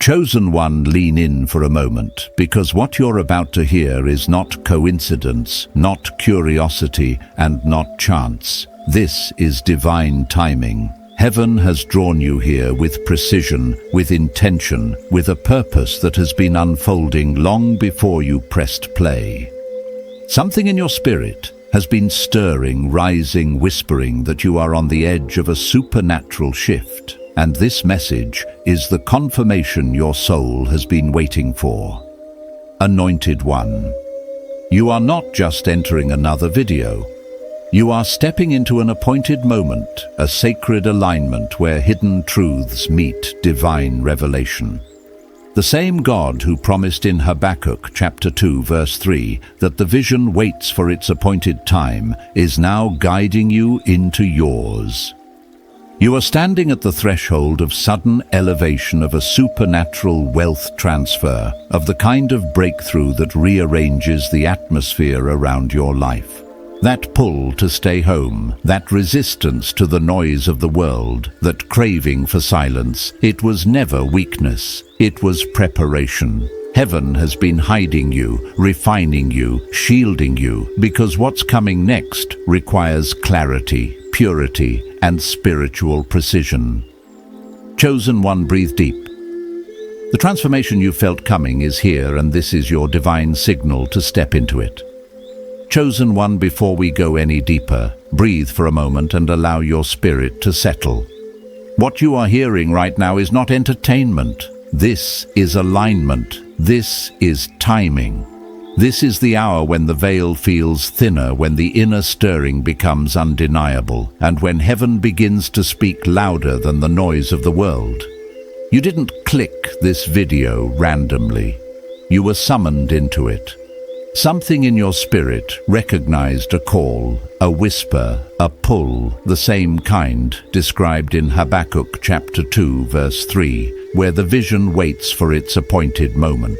Chosen one, lean in for a moment, because what you're about to hear is not coincidence, not curiosity, and not chance. This is divine timing. Heaven has drawn you here with precision, with intention, with a purpose that has been unfolding long before you pressed play. Something in your spirit has been stirring, rising, whispering that you are on the edge of a supernatural shift. And this message is the confirmation your soul has been waiting for. Anointed One, you are not just entering another video. You are stepping into an appointed moment, a sacred alignment where hidden truths meet divine revelation. The same God who promised in Habakkuk chapter 2 verse 3 that the vision waits for its appointed time is now guiding you into yours. You are standing at the threshold of sudden elevation of a supernatural wealth transfer, of the kind of breakthrough that rearranges the atmosphere around your life. That pull to stay home, that resistance to the noise of the world, that craving for silence, it was never weakness, it was preparation. Heaven has been hiding you, refining you, shielding you, because what's coming next requires clarity, purity, and spiritual precision. Chosen one, breathe deep. The transformation you felt coming is here, and this is your divine signal to step into it. Chosen one, before we go any deeper, breathe for a moment and allow your spirit to settle. What you are hearing right now is not entertainment. This is alignment. This is timing. This is the hour when the veil feels thinner, when the inner stirring becomes undeniable, and when heaven begins to speak louder than the noise of the world. You didn't click this video randomly. You were summoned into it. Something in your spirit recognized a call, a whisper, a pull, the same kind described in Habakkuk chapter 2 verse 3, where the vision waits for its appointed moment.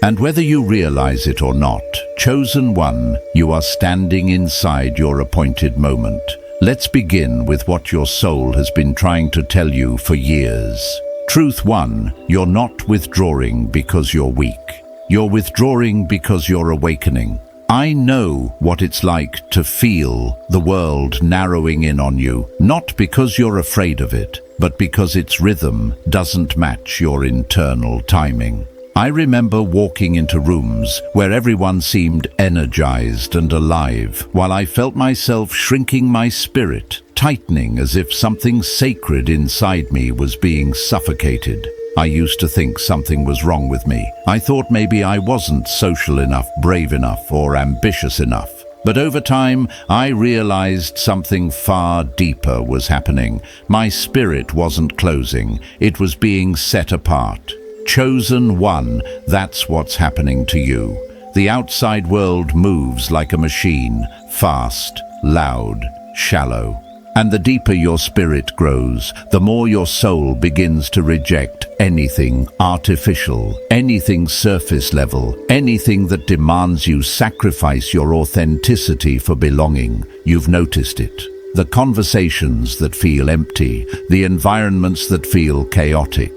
And whether you realize it or not, chosen one, you are standing inside your appointed moment. Let's begin with what your soul has been trying to tell you for years. Truth one, you're not withdrawing because you're weak. You're withdrawing because you're awakening. I know what it's like to feel the world narrowing in on you, not because you're afraid of it, but because its rhythm doesn't match your internal timing. I remember walking into rooms where everyone seemed energized and alive, while I felt myself shrinking, my spirit tightening as if something sacred inside me was being suffocated. I used to think something was wrong with me. I thought maybe I wasn't social enough, brave enough, or ambitious enough. But over time, I realized something far deeper was happening. My spirit wasn't closing, it was being set apart. Chosen one, that's what's happening to you. The outside world moves like a machine, fast, loud, shallow. And the deeper your spirit grows, the more your soul begins to reject anything artificial, anything surface level, anything that demands you sacrifice your authenticity for belonging. You've noticed it. The conversations that feel empty, the environments that feel chaotic.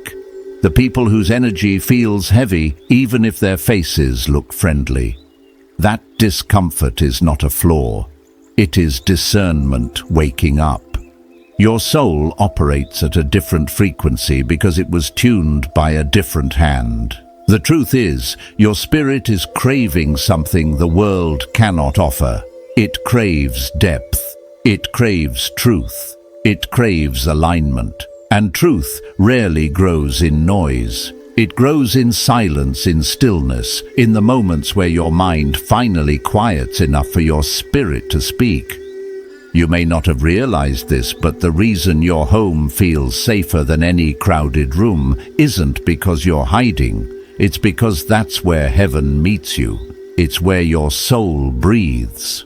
The people whose energy feels heavy, even if their faces look friendly. That discomfort is not a flaw. It is discernment waking up. Your soul operates at a different frequency because it was tuned by a different hand. The truth is, your spirit is craving something the world cannot offer. It craves depth. It craves truth. It craves alignment. And truth rarely grows in noise. It grows in silence, in stillness, in the moments where your mind finally quiets enough for your spirit to speak. You may not have realized this, but the reason your home feels safer than any crowded room isn't because you're hiding. It's because that's where heaven meets you. It's where your soul breathes.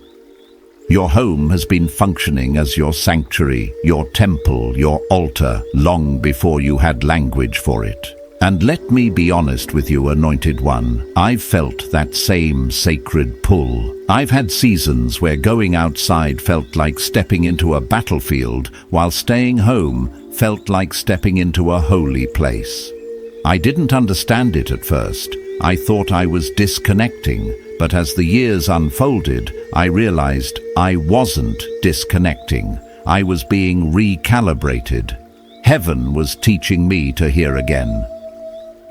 Your home has been functioning as your sanctuary, your temple, your altar, long before you had language for it. And let me be honest with you, Anointed One, I've felt that same sacred pull. I've had seasons where going outside felt like stepping into a battlefield, while staying home felt like stepping into a holy place. I didn't understand it at first. I thought I was disconnecting, but as the years unfolded, I realized I wasn't disconnecting. I was being recalibrated. Heaven was teaching me to hear again.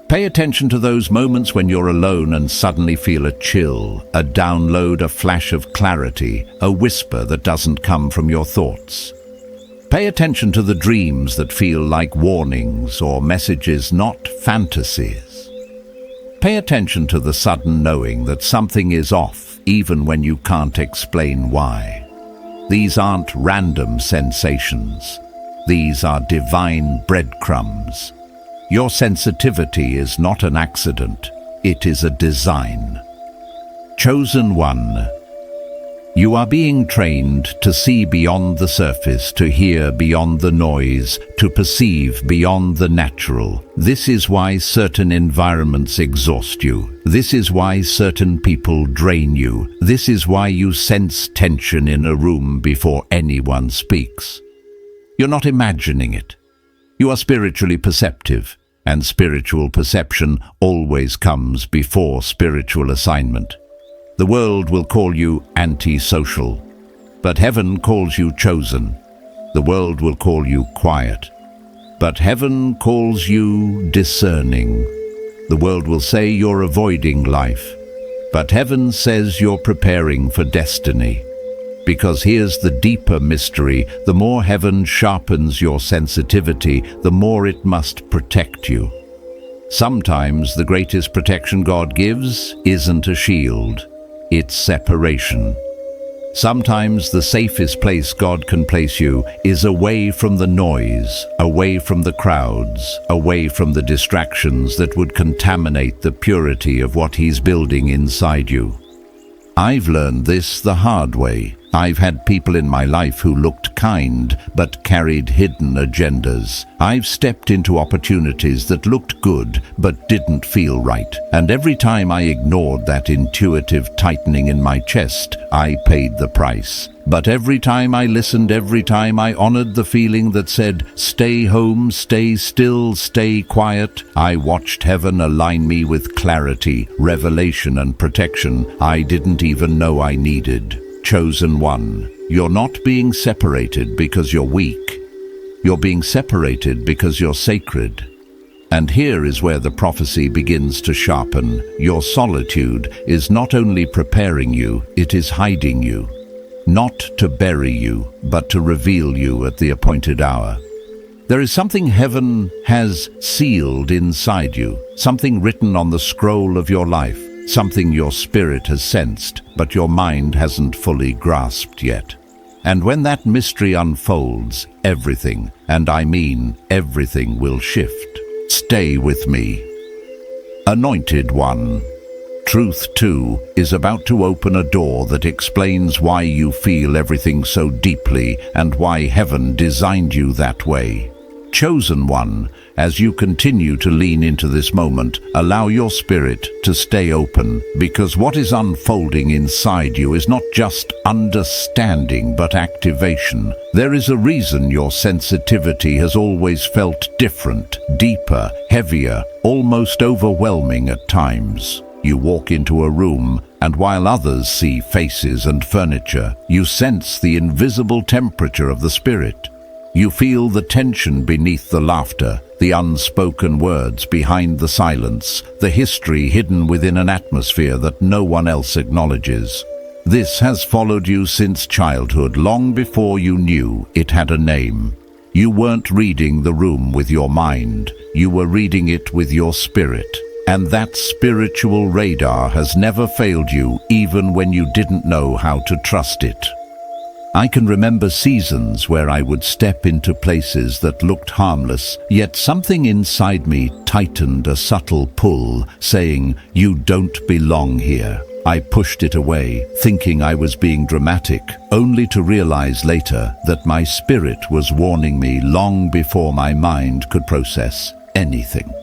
Pay attention to those moments when you're alone and suddenly feel a chill, a download, a flash of clarity, a whisper that doesn't come from your thoughts. Pay attention to the dreams that feel like warnings or messages, not fantasies. Pay attention to the sudden knowing that something is off, even when you can't explain why. These aren't random sensations. These are divine breadcrumbs. Your sensitivity is not an accident. It is a design. Chosen one. You are being trained to see beyond the surface, to hear beyond the noise, to perceive beyond the natural. This is why certain environments exhaust you. This is why certain people drain you. This is why you sense tension in a room before anyone speaks. You're not imagining it. You are spiritually perceptive, and spiritual perception always comes before spiritual assignment. The world will call you antisocial, but heaven calls you chosen. The world will call you quiet, but heaven calls you discerning. The world will say you're avoiding life, but heaven says you're preparing for destiny. Because here's the deeper mystery: the more heaven sharpens your sensitivity, the more it must protect you. Sometimes the greatest protection God gives isn't a shield. It's separation. Sometimes the safest place God can place you is away from the noise, away from the crowds, away from the distractions that would contaminate the purity of what He's building inside you. I've learned this the hard way. I've had people in my life who looked kind but carried hidden agendas. I've stepped into opportunities that looked good but didn't feel right. And every time I ignored that intuitive tightening in my chest, I paid the price. But every time I listened, every time I honored the feeling that said, stay home, stay still, stay quiet, I watched heaven align me with clarity, revelation, and protection I didn't even know I needed. Chosen one, you're not being separated because you're weak. You're being separated because you're sacred. And here is where the prophecy begins to sharpen. Your solitude is not only preparing you, it is hiding you. Not to bury you, but to reveal you at the appointed hour. There is something heaven has sealed inside you, something written on the scroll of your life. Something your spirit has sensed, but your mind hasn't fully grasped yet. And when that mystery unfolds, everything, and I mean everything, will shift. Stay with me. Anointed one. Truth 2 is about to open a door that explains why you feel everything so deeply and why heaven designed you that way. Chosen one, as you continue to lean into this moment, allow your spirit to stay open, because what is unfolding inside you is not just understanding but activation. There is a reason your sensitivity has always felt different, deeper, heavier, almost overwhelming at times. You walk into a room, and while others see faces and furniture, you sense the invisible temperature of the spirit. You feel the tension beneath the laughter, the unspoken words behind the silence, the history hidden within an atmosphere that no one else acknowledges. This has followed you since childhood, long before you knew it had a name. You weren't reading the room with your mind, you were reading it with your spirit. And that spiritual radar has never failed you, even when you didn't know how to trust it. I can remember seasons where I would step into places that looked harmless, yet something inside me tightened, a subtle pull, saying, "You don't belong here." I pushed it away, thinking I was being dramatic, only to realize later that my spirit was warning me long before my mind could process anything.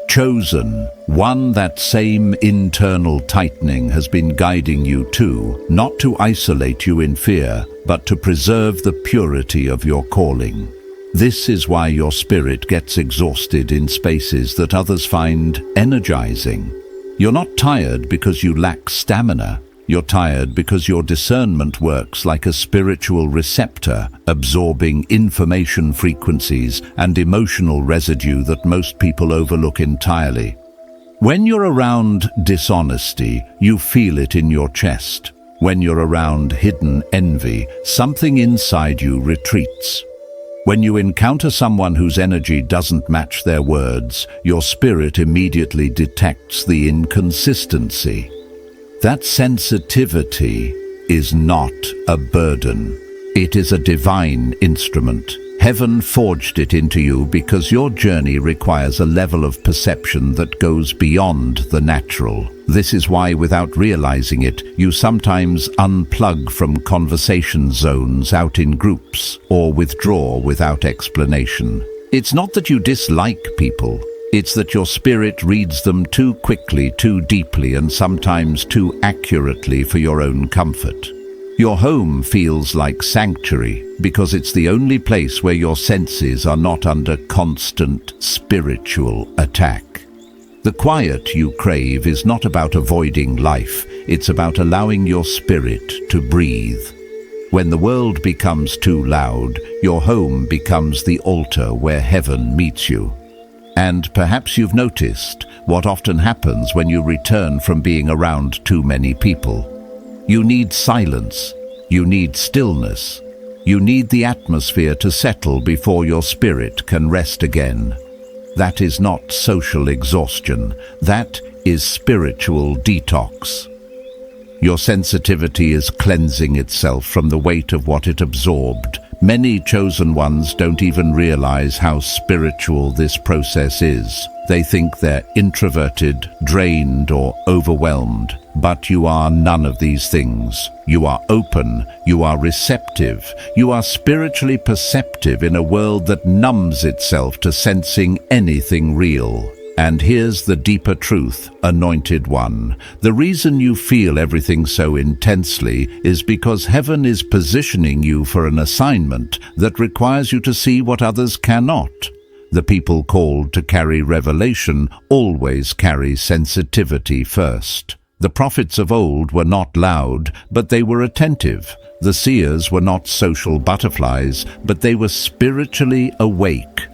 Chosen one, that same internal tightening has been guiding you too, not to isolate you in fear, but to preserve the purity of your calling. This is why your spirit gets exhausted in spaces that others find energizing. You're not tired because you lack stamina. You're tired because your discernment works like a spiritual receptor, absorbing information frequencies and emotional residue that most people overlook entirely. When you're around dishonesty, you feel it in your chest. When you're around hidden envy, something inside you retreats. When you encounter someone whose energy doesn't match their words, your spirit immediately detects the inconsistency. That sensitivity is not a burden. It is a divine instrument. Heaven forged it into you because your journey requires a level of perception that goes beyond the natural. This is why, without realizing it, you sometimes unplug from conversation zones out in groups or withdraw without explanation. It's not that you dislike people. It's that your spirit reads them too quickly, too deeply, and sometimes too accurately for your own comfort. Your home feels like sanctuary because it's the only place where your senses are not under constant spiritual attack. The quiet you crave is not about avoiding life, it's about allowing your spirit to breathe. When the world becomes too loud, your home becomes the altar where heaven meets you. And perhaps you've noticed what often happens when you return from being around too many people. You need silence, you need stillness, you need the atmosphere to settle before your spirit can rest again. That is not social exhaustion, that is spiritual detox. Your sensitivity is cleansing itself from the weight of what it absorbed. Many chosen ones don't even realize how spiritual this process is. They think they're introverted, drained, or overwhelmed. But you are none of these things. You are open, you are receptive, you are spiritually perceptive in a world that numbs itself to sensing anything real. And here's the deeper truth, anointed one. The reason you feel everything so intensely is because heaven is positioning you for an assignment that requires you to see what others cannot. The people called to carry revelation always carry sensitivity first. The prophets of old were not loud, but they were attentive. The seers were not social butterflies, but they were spiritually awake.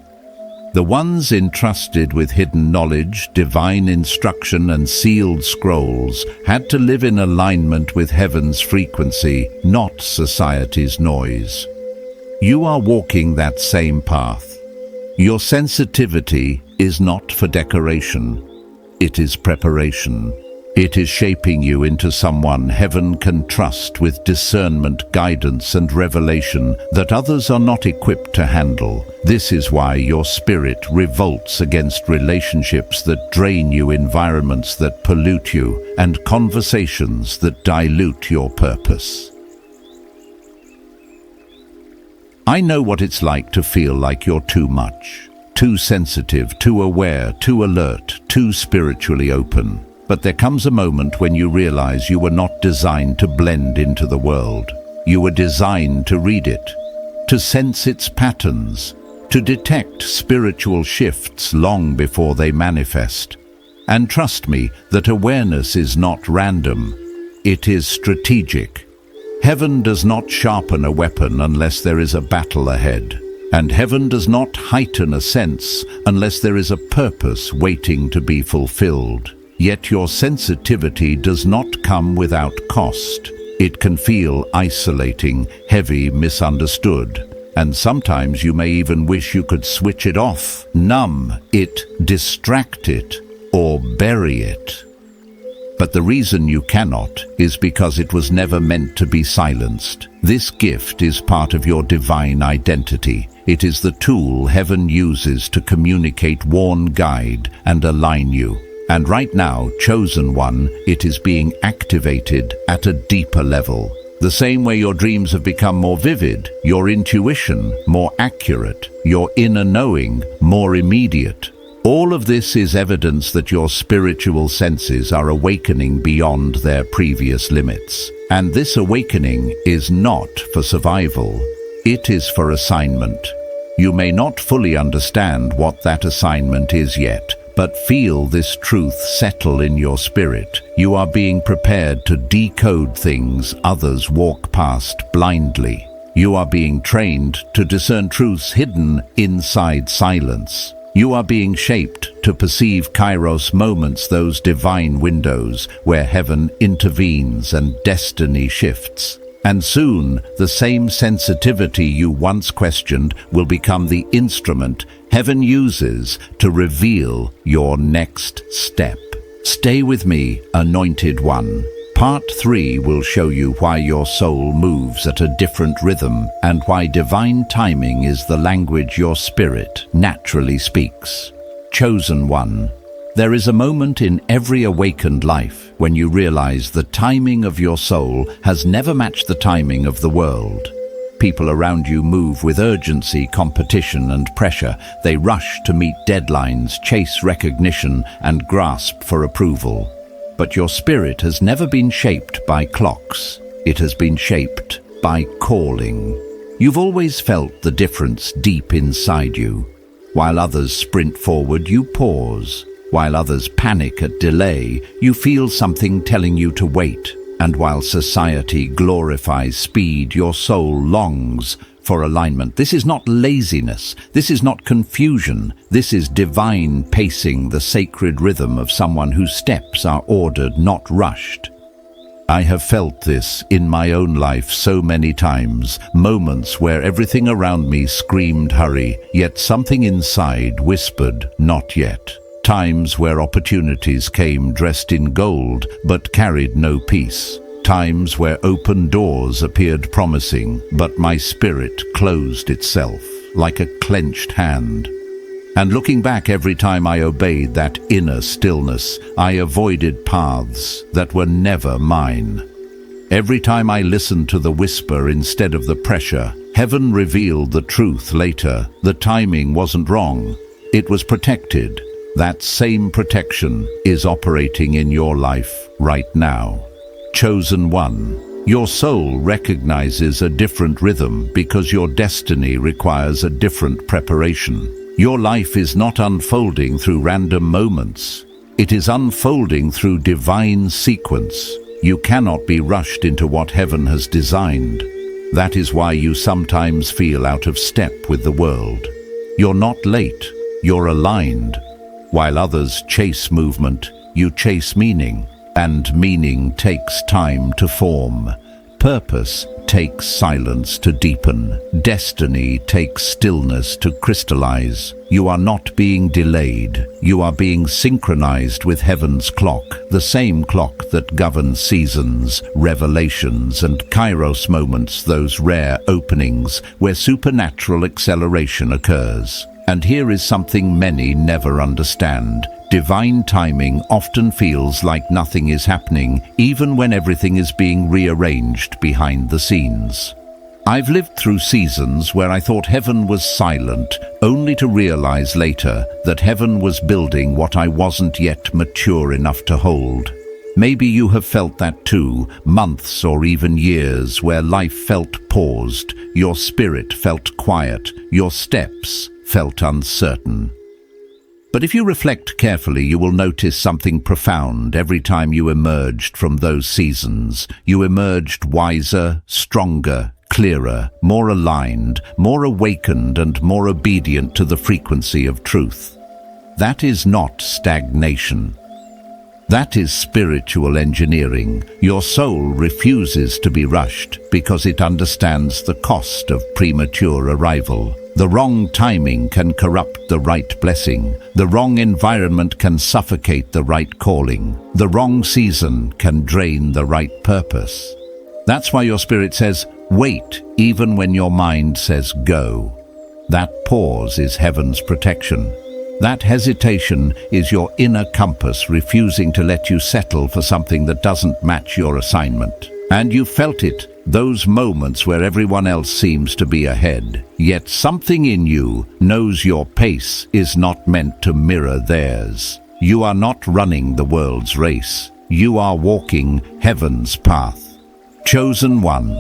The ones entrusted with hidden knowledge, divine instruction, and sealed scrolls had to live in alignment with heaven's frequency, not society's noise. You are walking that same path. Your sensitivity is not for decoration. It is preparation. It is shaping you into someone heaven can trust with discernment, guidance, and revelation that others are not equipped to handle. This is why your spirit revolts against relationships that drain you, environments that pollute you, and conversations that dilute your purpose. I know what it's like to feel like you're too much, too sensitive, too aware, too alert, too spiritually open. But there comes a moment when you realize you were not designed to blend into the world. You were designed to read it, to sense its patterns, to detect spiritual shifts long before they manifest. And trust me, that awareness is not random. It is strategic. Heaven does not sharpen a weapon unless there is a battle ahead. And heaven does not heighten a sense unless there is a purpose waiting to be fulfilled. Yet your sensitivity does not come without cost. It can feel isolating, heavy, misunderstood. And sometimes you may even wish you could switch it off, numb it, distract it, or bury it. But the reason you cannot is because it was never meant to be silenced. This gift is part of your divine identity. It is the tool heaven uses to communicate, warn, guide, and align you. And right now, chosen one, it is being activated at a deeper level. The same way your dreams have become more vivid, your intuition more accurate, your inner knowing more immediate. All of this is evidence that your spiritual senses are awakening beyond their previous limits. And this awakening is not for survival, it is for assignment. You may not fully understand what that assignment is yet, but feel this truth settle in your spirit. You are being prepared to decode things others walk past blindly. You are being trained to discern truths hidden inside silence. You are being shaped to perceive kairos moments, those divine windows where heaven intervenes and destiny shifts. And soon, the same sensitivity you once questioned will become the instrument heaven uses to reveal your next step. Stay with me, Anointed One. Part 3 will show you why your soul moves at a different rhythm and why divine timing is the language your spirit naturally speaks. Chosen One. There is a moment in every awakened life when you realize the timing of your soul has never matched the timing of the world. People around you move with urgency, competition, and pressure. They rush to meet deadlines, chase recognition, and grasp for approval. But your spirit has never been shaped by clocks. It has been shaped by calling. You've always felt the difference deep inside you. While others sprint forward, you pause. While others panic at delay, you feel something telling you to wait. And while society glorifies speed, your soul longs for alignment. This is not laziness. This is not confusion. This is divine pacing, the sacred rhythm of someone whose steps are ordered, not rushed. I have felt this in my own life so many times, moments where everything around me screamed hurry, yet something inside whispered, not yet. Times where opportunities came dressed in gold but carried no peace. Times where open doors appeared promising, but my spirit closed itself like a clenched hand. And looking back, every time I obeyed that inner stillness, I avoided paths that were never mine. Every time I listened to the whisper instead of the pressure, heaven revealed the truth later. The timing wasn't wrong. It was protected. That same protection is operating in your life right now. Chosen One. Your soul recognizes a different rhythm because your destiny requires a different preparation. Your life is not unfolding through random moments. It is unfolding through divine sequence. You cannot be rushed into what heaven has designed. That is why you sometimes feel out of step with the world. You're not late, you're aligned. While others chase movement, you chase meaning, and meaning takes time to form. Purpose takes silence to deepen. Destiny takes stillness to crystallize. You are not being delayed. You are being synchronized with heaven's clock, the same clock that governs seasons, revelations, and kairos moments, those rare openings where supernatural acceleration occurs. And here is something many never understand. Divine timing often feels like nothing is happening, even when everything is being rearranged behind the scenes. I've lived through seasons where I thought heaven was silent, only to realize later that heaven was building what I wasn't yet mature enough to hold. Maybe you have felt that too, months or even years where life felt paused, your spirit felt quiet, your steps felt uncertain. But if you reflect carefully, you will notice something profound. Every time you emerged from those seasons, you emerged wiser, stronger, clearer, more aligned, more awakened, and more obedient to the frequency of truth. That is not stagnation. That is spiritual engineering. Your soul refuses to be rushed because it understands the cost of premature arrival. The wrong timing can corrupt the right blessing. The wrong environment can suffocate the right calling. The wrong season can drain the right purpose. That's why your spirit says, wait, even when your mind says go. That pause is heaven's protection. That hesitation is your inner compass refusing to let you settle for something that doesn't match your assignment. And you felt it, those moments where everyone else seems to be ahead. Yet something in you knows your pace is not meant to mirror theirs. You are not running the world's race. You are walking heaven's path. Chosen One.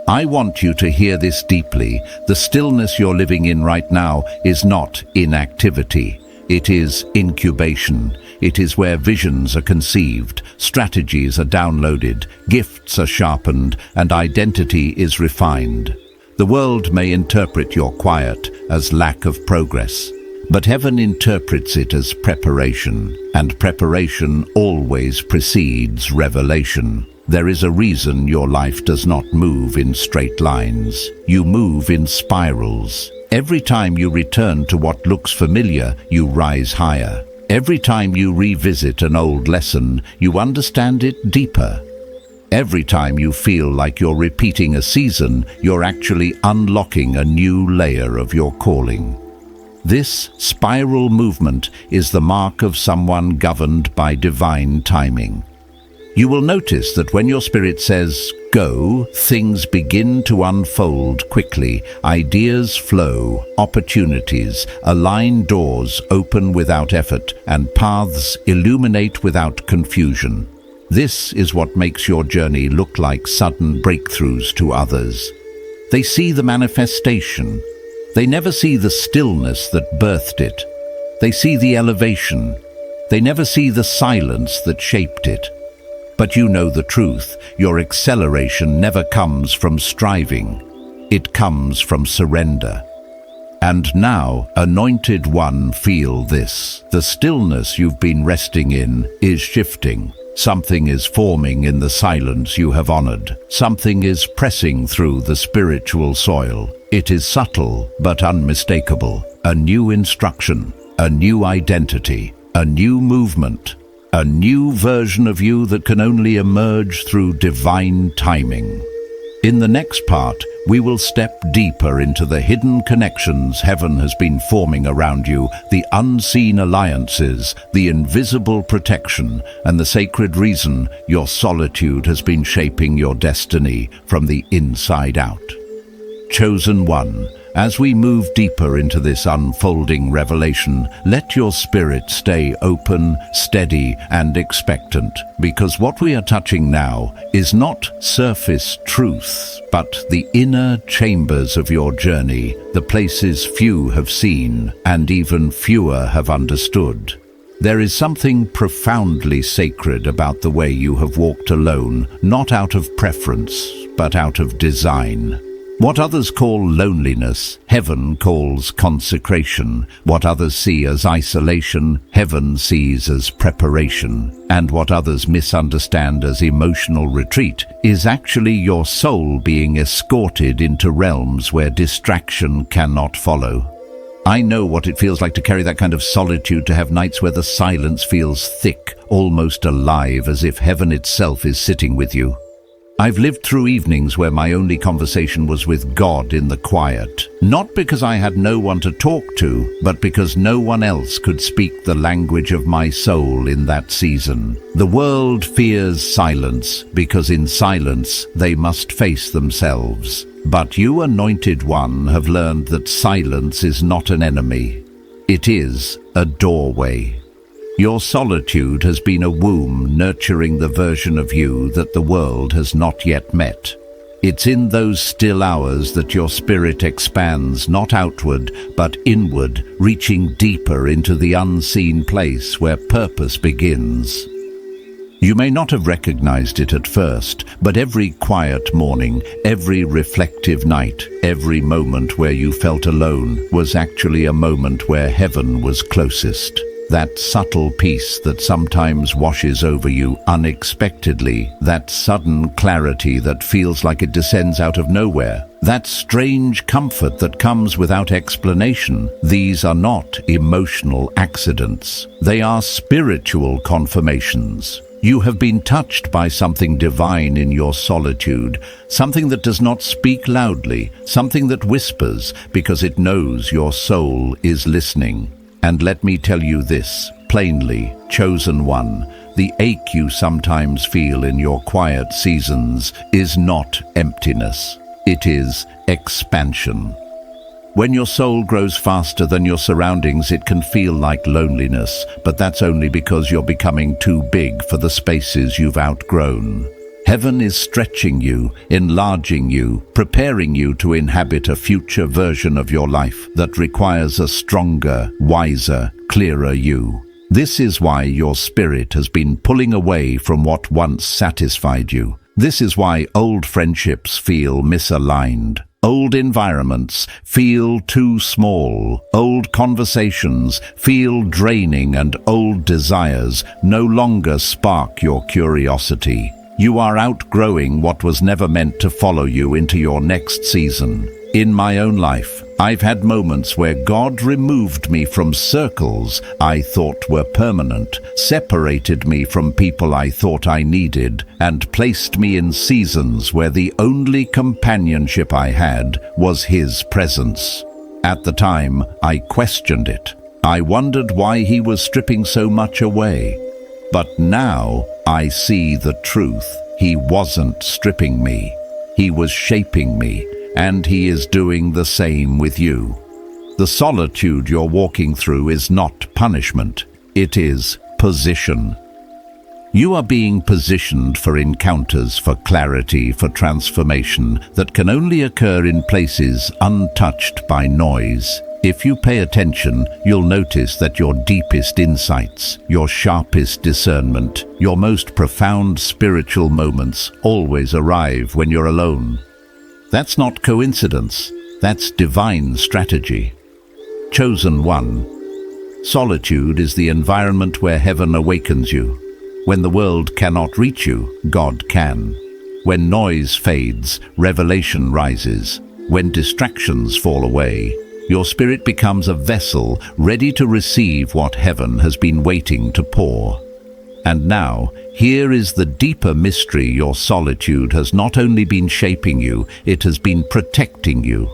I want you to hear this deeply. The stillness you're living in right now is not inactivity. It is incubation. It is where visions are conceived, strategies are downloaded, gifts are sharpened, and identity is refined. The world may interpret your quiet as lack of progress, but heaven interprets it as preparation, and preparation always precedes revelation. There is a reason your life does not move in straight lines. You move in spirals. Every time you return to what looks familiar, you rise higher. Every time you revisit an old lesson, you understand it deeper. Every time you feel like you're repeating a season, you're actually unlocking a new layer of your calling. This spiral movement is the mark of someone governed by divine timing. You will notice that when your spirit says, go, things begin to unfold quickly, ideas flow, opportunities align, doors open without effort, and paths illuminate without confusion. This is what makes your journey look like sudden breakthroughs to others. They see the manifestation. They never see the stillness that birthed it. They see the elevation. They never see the silence that shaped it. But you know the truth. Your acceleration never comes from striving. It comes from surrender. And now, Anointed One, feel this. The stillness you've been resting in is shifting. Something is forming in the silence you have honored. Something is pressing through the spiritual soil. It is subtle but unmistakable. A new instruction, a new identity, a new movement. A new version of you that can only emerge through divine timing. In the next part, we will step deeper into the hidden connections heaven has been forming around you, the unseen alliances, the invisible protection, and the sacred reason your solitude has been shaping your destiny from the inside out. Chosen One, as we move deeper into this unfolding revelation, let your spirit stay open, steady, and expectant, because what we are touching now is not surface truths, but the inner chambers of your journey, the places few have seen, and even fewer have understood. There is something profoundly sacred about the way you have walked alone, not out of preference, but out of design. What others call loneliness, heaven calls consecration. What others see as isolation, heaven sees as preparation. And what others misunderstand as emotional retreat is actually your soul being escorted into realms where distraction cannot follow. I know what it feels like to carry that kind of solitude, to have nights where the silence feels thick, almost alive, as if heaven itself is sitting with you. I've lived through evenings where my only conversation was with God in the quiet, not because I had no one to talk to, but because no one else could speak the language of my soul in that season. The world fears silence, because in silence they must face themselves. But you, Anointed One, have learned that silence is not an enemy. It is a doorway. Your solitude has been a womb nurturing the version of you that the world has not yet met. It's in those still hours that your spirit expands, not outward, but inward, reaching deeper into the unseen place where purpose begins. You may not have recognized it at first, but every quiet morning, every reflective night, every moment where you felt alone was actually a moment where heaven was closest. That subtle peace that sometimes washes over you unexpectedly, that sudden clarity that feels like it descends out of nowhere, that strange comfort that comes without explanation, these are not emotional accidents. They are spiritual confirmations. You have been touched by something divine in your solitude, something that does not speak loudly, something that whispers because it knows your soul is listening. And let me tell you this, plainly, Chosen One, the ache you sometimes feel in your quiet seasons is not emptiness. It is expansion. When your soul grows faster than your surroundings, it can feel like loneliness, but that's only because you're becoming too big for the spaces you've outgrown. Heaven is stretching you, enlarging you, preparing you to inhabit a future version of your life that requires a stronger, wiser, clearer you. This is why your spirit has been pulling away from what once satisfied you. This is why old friendships feel misaligned. Old environments feel too small. Old conversations feel draining, and old desires no longer spark your curiosity. You are outgrowing what was never meant to follow you into your next season. In my own life, I've had moments where God removed me from circles I thought were permanent, separated me from people I thought I needed, and placed me in seasons where the only companionship I had was His presence. At the time, I questioned it. I wondered why He was stripping so much away. But now, I see the truth. He wasn't stripping me. He was shaping me. And He is doing the same with you. The solitude you're walking through is not punishment. It is position. You are being positioned for encounters, for clarity, for transformation that can only occur in places untouched by noise. If you pay attention, you'll notice that your deepest insights, your sharpest discernment, your most profound spiritual moments always arrive when you're alone. That's not coincidence, that's divine strategy. Chosen one. Solitude is the environment where heaven awakens you. When the world cannot reach you, God can. When noise fades, revelation rises. When distractions fall away, your spirit becomes a vessel ready to receive what heaven has been waiting to pour. And now, here is the deeper mystery. Your solitude has not only been shaping you, it has been protecting you.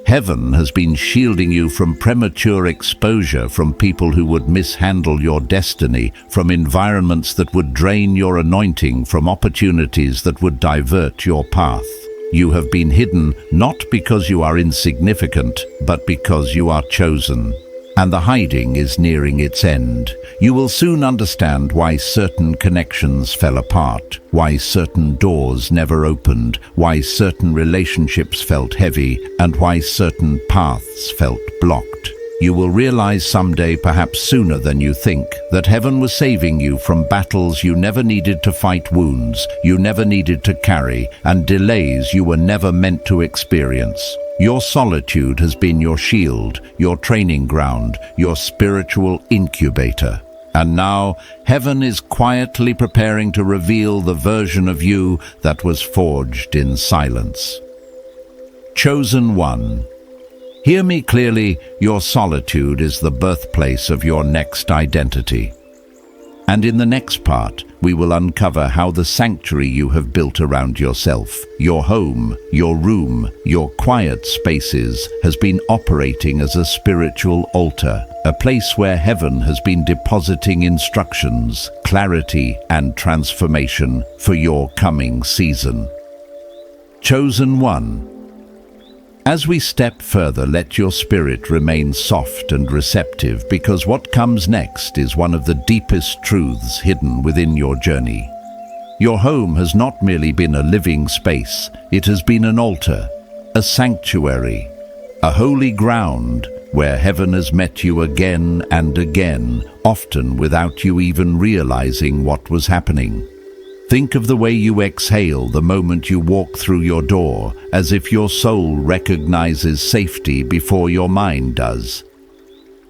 Heaven has been shielding you from premature exposure, from people who would mishandle your destiny, from environments that would drain your anointing, from opportunities that would divert your path. You have been hidden not because you are insignificant, but because you are chosen. And the hiding is nearing its end. You will soon understand why certain connections fell apart, why certain doors never opened, why certain relationships felt heavy, and why certain paths felt blocked. You will realize someday, perhaps sooner than you think, that heaven was saving you from battles you never needed to fight, wounds you never needed to carry, and delays you were never meant to experience. Your solitude has been your shield, your training ground, your spiritual incubator. And now, heaven is quietly preparing to reveal the version of you that was forged in silence. Chosen one. Hear me clearly, your solitude is the birthplace of your next identity. And in the next part, we will uncover how the sanctuary you have built around yourself, your home, your room, your quiet spaces, has been operating as a spiritual altar, a place where heaven has been depositing instructions, clarity, and transformation for your coming season. Chosen one. As we step further, let your spirit remain soft and receptive, because what comes next is one of the deepest truths hidden within your journey. Your home has not merely been a living space, it has been an altar, a sanctuary, a holy ground where heaven has met you again and again, often without you even realizing what was happening. Think of the way you exhale the moment you walk through your door, as if your soul recognizes safety before your mind does.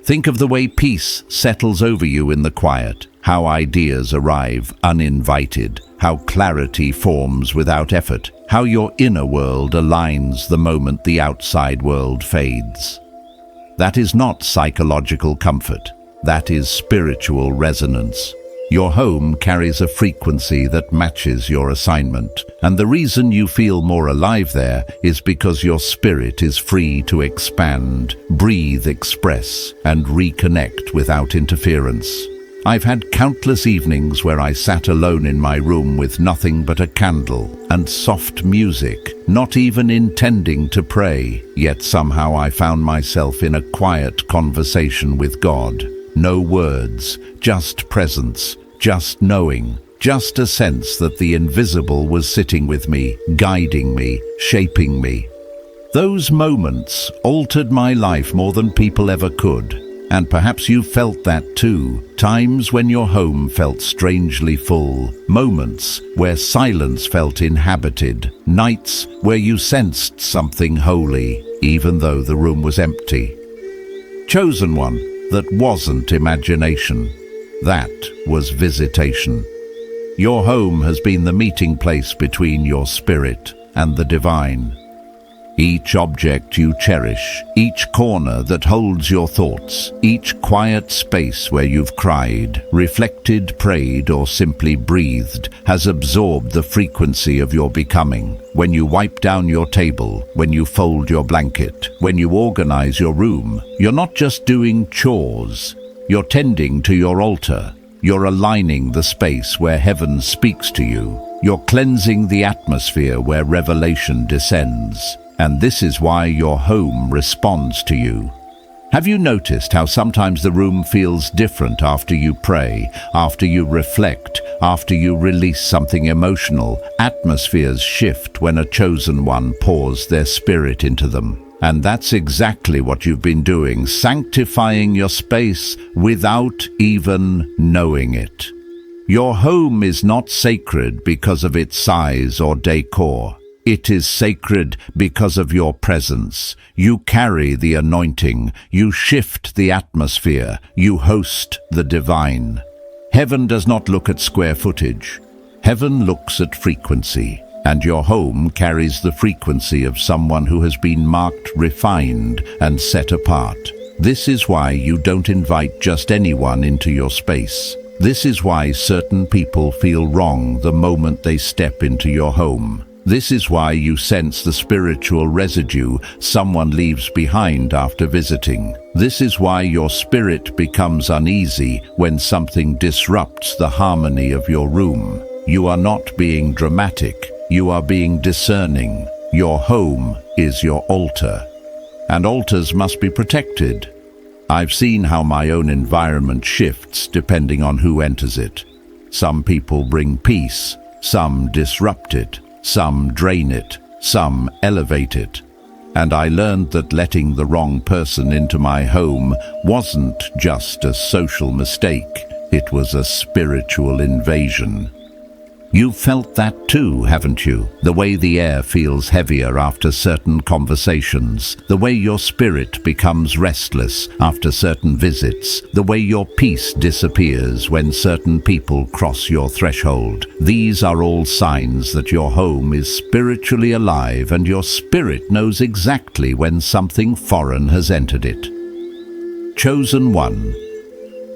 Think of the way peace settles over you in the quiet, how ideas arrive uninvited, how clarity forms without effort, how your inner world aligns the moment the outside world fades. That is not psychological comfort, that is spiritual resonance. Your home carries a frequency that matches your assignment, and the reason you feel more alive there is because your spirit is free to expand, breathe, express, and reconnect without interference. I've had countless evenings where I sat alone in my room with nothing but a candle and soft music, not even intending to pray, yet somehow I found myself in a quiet conversation with God. No words, just presence, just knowing. just a sense that the invisible was sitting with me, guiding me, shaping me. Those moments altered my life more than people ever could. And perhaps you felt that too. Times when your home felt strangely full. Moments where silence felt inhabited. Nights where you sensed something holy, even though the room was empty. Chosen one, that wasn't imagination. That was visitation. Your home has been the meeting place between your spirit and the divine. Each object you cherish, each corner that holds your thoughts, each quiet space where you've cried, reflected, prayed, or simply breathed, has absorbed the frequency of your becoming. When you wipe down your table, when you fold your blanket, when you organize your room, you're not just doing chores. You're tending to your altar. You're aligning the space where heaven speaks to you. You're cleansing the atmosphere where revelation descends. And this is why your home responds to you. Have you noticed how sometimes the room feels different after you pray, after you reflect, after you release something emotional? Atmospheres shift when a chosen one pours their spirit into them. And that's exactly what you've been doing, sanctifying your space without even knowing it. Your home is not sacred because of its size or decor. It is sacred because of your presence. You carry the anointing. You shift the atmosphere. You host the divine. Heaven does not look at square footage. Heaven looks at frequency. And your home carries the frequency of someone who has been marked, refined, and set apart. This is why you don't invite just anyone into your space. This is why certain people feel wrong the moment they step into your home. This is why you sense the spiritual residue someone leaves behind after visiting. This is why your spirit becomes uneasy when something disrupts the harmony of your room. You are not being dramatic. You are being discerning. Your home is your altar. And altars must be protected. I've seen how my own environment shifts depending on who enters it. Some people bring peace, some disrupt it. Some drain it, some elevate it. And I learned that letting the wrong person into my home wasn't just a social mistake, it was a spiritual invasion. You've felt that too, haven't you? The way the air feels heavier after certain conversations, the way your spirit becomes restless after certain visits, the way your peace disappears when certain people cross your threshold. These are all signs that your home is spiritually alive and your spirit knows exactly when something foreign has entered it. Chosen one.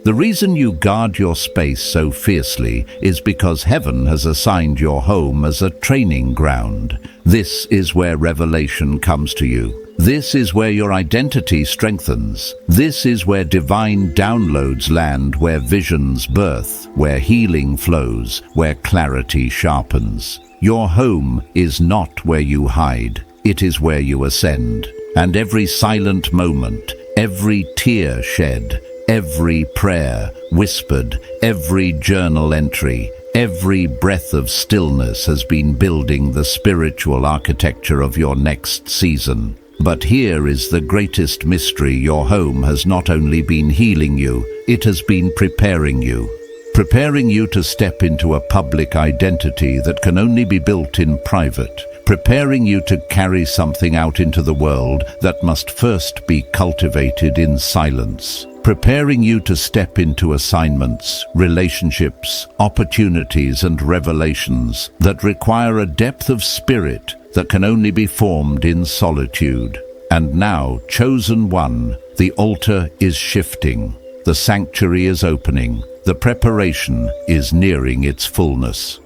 The reason you guard your space so fiercely is because heaven has assigned your home as a training ground. This is where revelation comes to you. This is where your identity strengthens. This is where divine downloads land, where visions birth, where healing flows, where clarity sharpens. Your home is not where you hide. It is where you ascend. And every silent moment, every tear shed, every prayer whispered, every journal entry, every breath of stillness has been building the spiritual architecture of your next season. But here is the greatest mystery. Your home has not only been healing you, it has been preparing you. Preparing you to step into a public identity that can only be built in private. Preparing you to carry something out into the world that must first be cultivated in silence. Preparing you to step into assignments, relationships, opportunities, and revelations that require a depth of spirit that can only be formed in solitude. And now, chosen one, the altar is shifting. The sanctuary is opening. The preparation is nearing its fullness.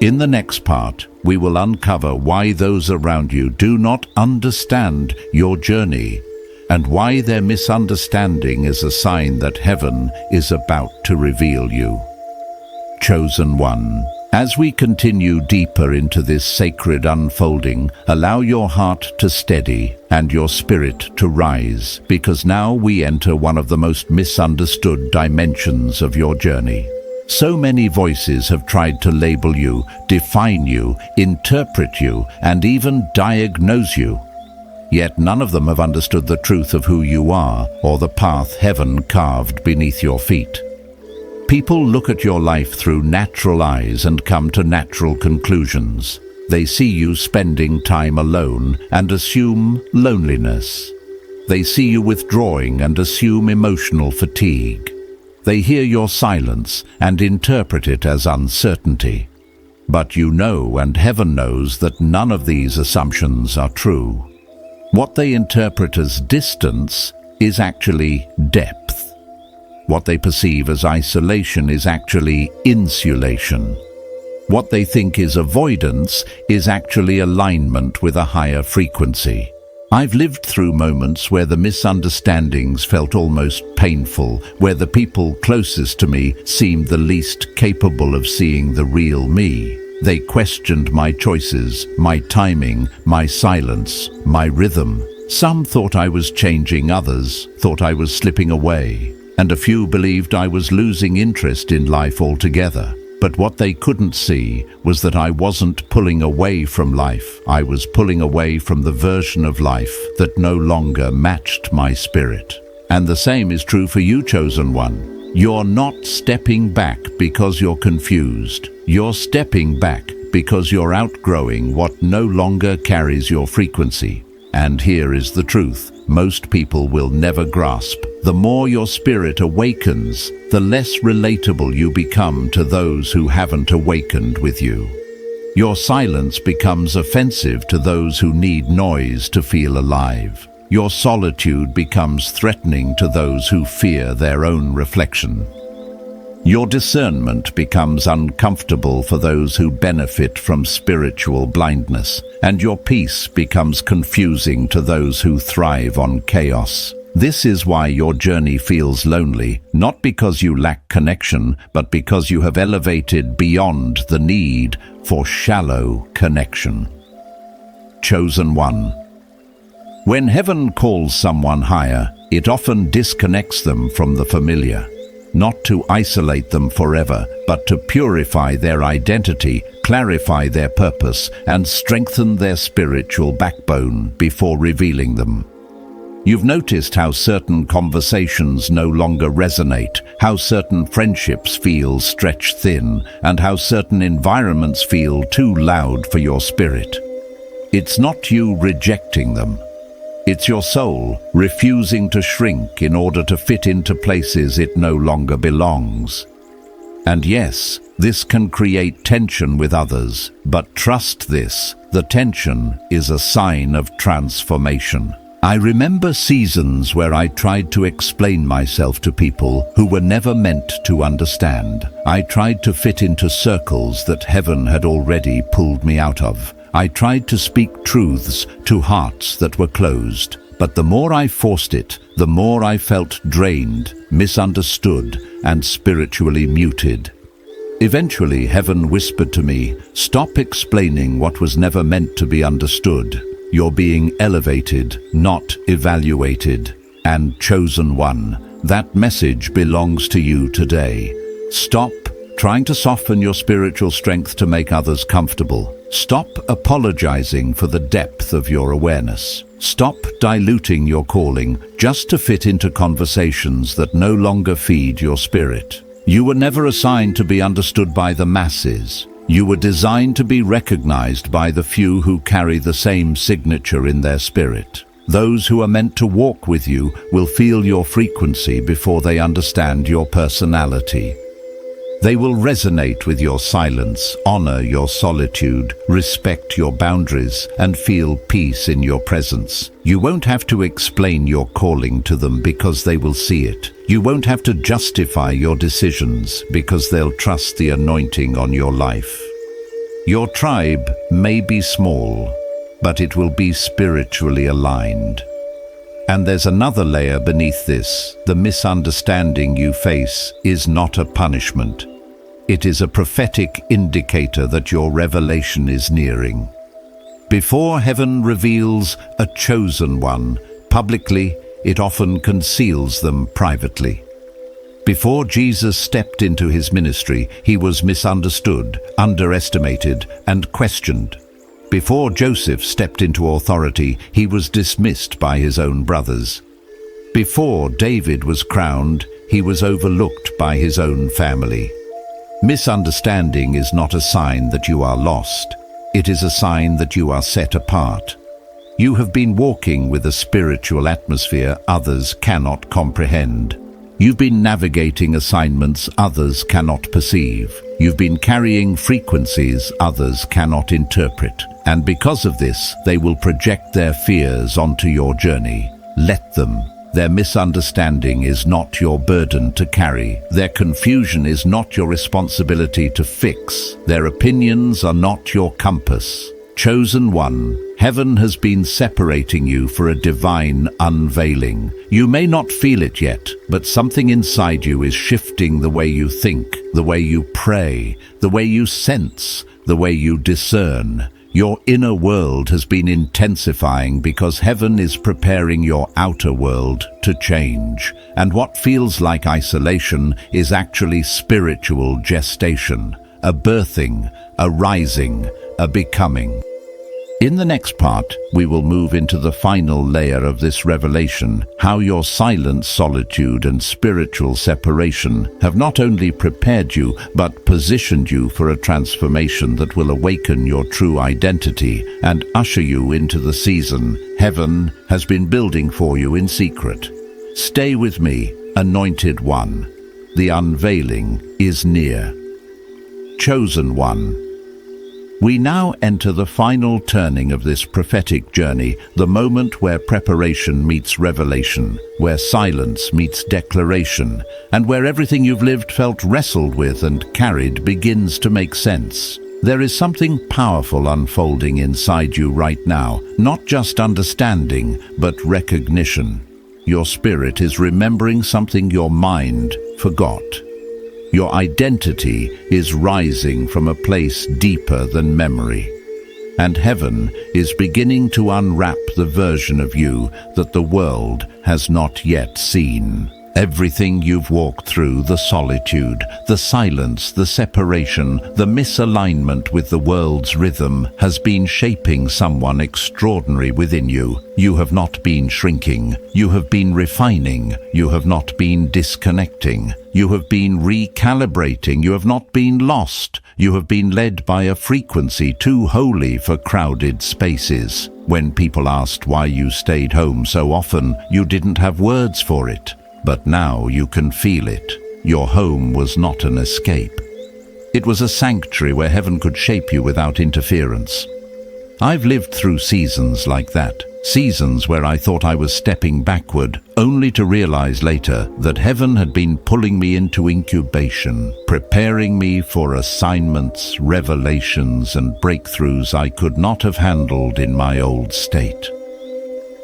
In the next part, we will uncover why those around you do not understand your journey, and why their misunderstanding is a sign that heaven is about to reveal you. Chosen one. As we continue deeper into this sacred unfolding, allow your heart to steady and your spirit to rise, because now we enter one of the most misunderstood dimensions of your journey. So many voices have tried to label you, define you, interpret you, and even diagnose you. Yet none of them have understood the truth of who you are or the path heaven carved beneath your feet. People look at your life through natural eyes and come to natural conclusions. They see you spending time alone and assume loneliness. They see you withdrawing and assume emotional fatigue. They hear your silence and interpret it as uncertainty. But you know, and heaven knows, that none of these assumptions are true. What they interpret as distance is actually depth. What they perceive as isolation is actually insulation. What they think is avoidance is actually alignment with a higher frequency. I've lived through moments where the misunderstandings felt almost painful, where the people closest to me seemed the least capable of seeing the real me. They questioned my choices, my timing, my silence, my rhythm. Some thought I was changing, others thought I was slipping away, and a few believed I was losing interest in life altogether. But what they couldn't see was that I wasn't pulling away from life. I was pulling away from the version of life that no longer matched my spirit. And the same is true for you, chosen one. You're not stepping back because you're confused. You're stepping back because you're outgrowing what no longer carries your frequency. And here is the truth. Most people will never grasp. The more your spirit awakens, the less relatable you become to those who haven't awakened with you. Your silence becomes offensive to those who need noise to feel alive. Your solitude becomes threatening to those who fear their own reflection. Your discernment becomes uncomfortable for those who benefit from spiritual blindness, and your peace becomes confusing to those who thrive on chaos. This is why your journey feels lonely, not because you lack connection, but because you have elevated beyond the need for shallow connection. Chosen one. When heaven calls someone higher, it often disconnects them from the familiar. Not to isolate them forever, but to purify their identity, clarify their purpose, and strengthen their spiritual backbone before revealing them. You've noticed how certain conversations no longer resonate, how certain friendships feel stretched thin, and how certain environments feel too loud for your spirit. It's not you rejecting them. It's your soul refusing to shrink in order to fit into places it no longer belongs. And yes, this can create tension with others, but trust this, the tension is a sign of transformation. I remember seasons where I tried to explain myself to people who were never meant to understand. I tried to fit into circles that heaven had already pulled me out of. I tried to speak truths to hearts that were closed, but the more I forced it, the more I felt drained, misunderstood, and spiritually muted. Eventually, heaven whispered to me, "Stop explaining what was never meant to be understood. You're being elevated, not evaluated." And chosen one, that message belongs to you today. Stop trying to soften your spiritual strength to make others comfortable. Stop apologizing for the depth of your awareness. Stop diluting your calling just to fit into conversations that no longer feed your spirit. You were never assigned to be understood by the masses. You were designed to be recognized by the few who carry the same signature in their spirit. Those who are meant to walk with you will feel your frequency before they understand your personality. They will resonate with your silence, honor your solitude, respect your boundaries, and feel peace in your presence. You won't have to explain your calling to them because they will see it. You won't have to justify your decisions because they'll trust the anointing on your life. Your tribe may be small, but it will be spiritually aligned. And there's another layer beneath this. The misunderstanding you face is not a punishment. It is a prophetic indicator that your revelation is nearing. Before heaven reveals a chosen one publicly, it often conceals them privately. Before Jesus stepped into his ministry, he was misunderstood, underestimated, and questioned. Before Joseph stepped into authority, he was dismissed by his own brothers. Before David was crowned, he was overlooked by his own family. Misunderstanding is not a sign that you are lost. It is a sign that you are set apart. You have been walking with a spiritual atmosphere others cannot comprehend. You've been navigating assignments others cannot perceive. You've been carrying frequencies others cannot interpret. And because of this, they will project their fears onto your journey. Let them. Their misunderstanding is not your burden to carry. Their confusion is not your responsibility to fix. Their opinions are not your compass. Chosen one, heaven has been separating you for a divine unveiling. You may not feel it yet, but something inside you is shifting the way you think, the way you pray, the way you sense, the way you discern. Your inner world has been intensifying because heaven is preparing your outer world to change. And what feels like isolation is actually spiritual gestation, a birthing, a rising, a becoming. In the next part, we will move into the final layer of this revelation, how your silent solitude and spiritual separation have not only prepared you, but positioned you for a transformation that will awaken your true identity and usher you into the season heaven has been building for you in secret. Stay with me, anointed one. The unveiling is near. Chosen one. We now enter the final turning of this prophetic journey, the moment where preparation meets revelation, where silence meets declaration, and where everything you've lived, felt, wrestled with, and carried begins to make sense. There is something powerful unfolding inside you right now, not just understanding, but recognition. Your spirit is remembering something your mind forgot. Your identity is rising from a place deeper than memory. And heaven is beginning to unwrap the version of you that the world has not yet seen. Everything you've walked through, the solitude, the silence, the separation, the misalignment with the world's rhythm, has been shaping someone extraordinary within you. You have not been shrinking. You have been refining. You have not been disconnecting. You have been recalibrating. You have not been lost. You have been led by a frequency too holy for crowded spaces. When people asked why you stayed home so often, you didn't have words for it. But now you can feel it. Your home was not an escape. It was a sanctuary where heaven could shape you without interference. I've lived through seasons like that. Seasons where I thought I was stepping backward, only to realize later that heaven had been pulling me into incubation, preparing me for assignments, revelations, and breakthroughs I could not have handled in my old state.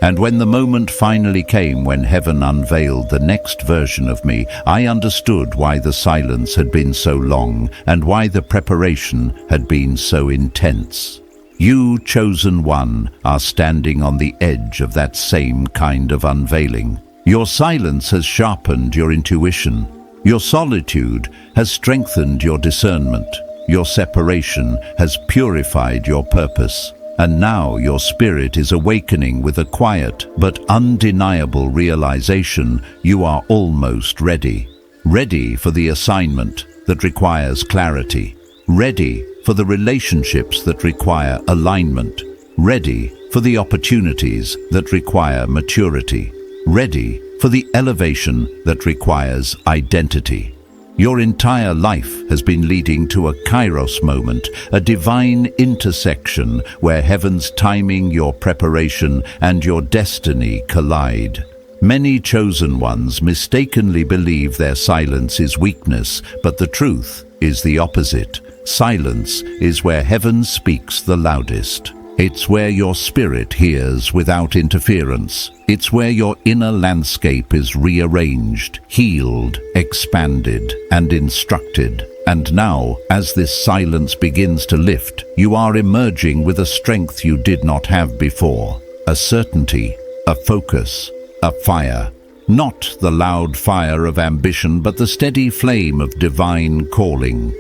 And when the moment finally came when heaven unveiled the next version of me, I understood why the silence had been so long and why the preparation had been so intense. You, chosen one, are standing on the edge of that same kind of unveiling. Your silence has sharpened your intuition. Your solitude has strengthened your discernment. Your separation has purified your purpose. And now your spirit is awakening with a quiet but undeniable realization you are almost ready. Ready for the assignment that requires clarity. Ready for the relationships that require alignment. Ready for the opportunities that require maturity. Ready for the elevation that requires identity. Your entire life has been leading to a kairos moment, a divine intersection where heaven's timing, your preparation, and your destiny collide. Many chosen ones mistakenly believe their silence is weakness, but the truth is the opposite. Silence is where heaven speaks the loudest. It's where your spirit hears without interference. It's where your inner landscape is rearranged, healed, expanded, and instructed. And now, as this silence begins to lift, you are emerging with a strength you did not have before. A certainty, a focus, a fire. Not the loud fire of ambition, but the steady flame of divine calling.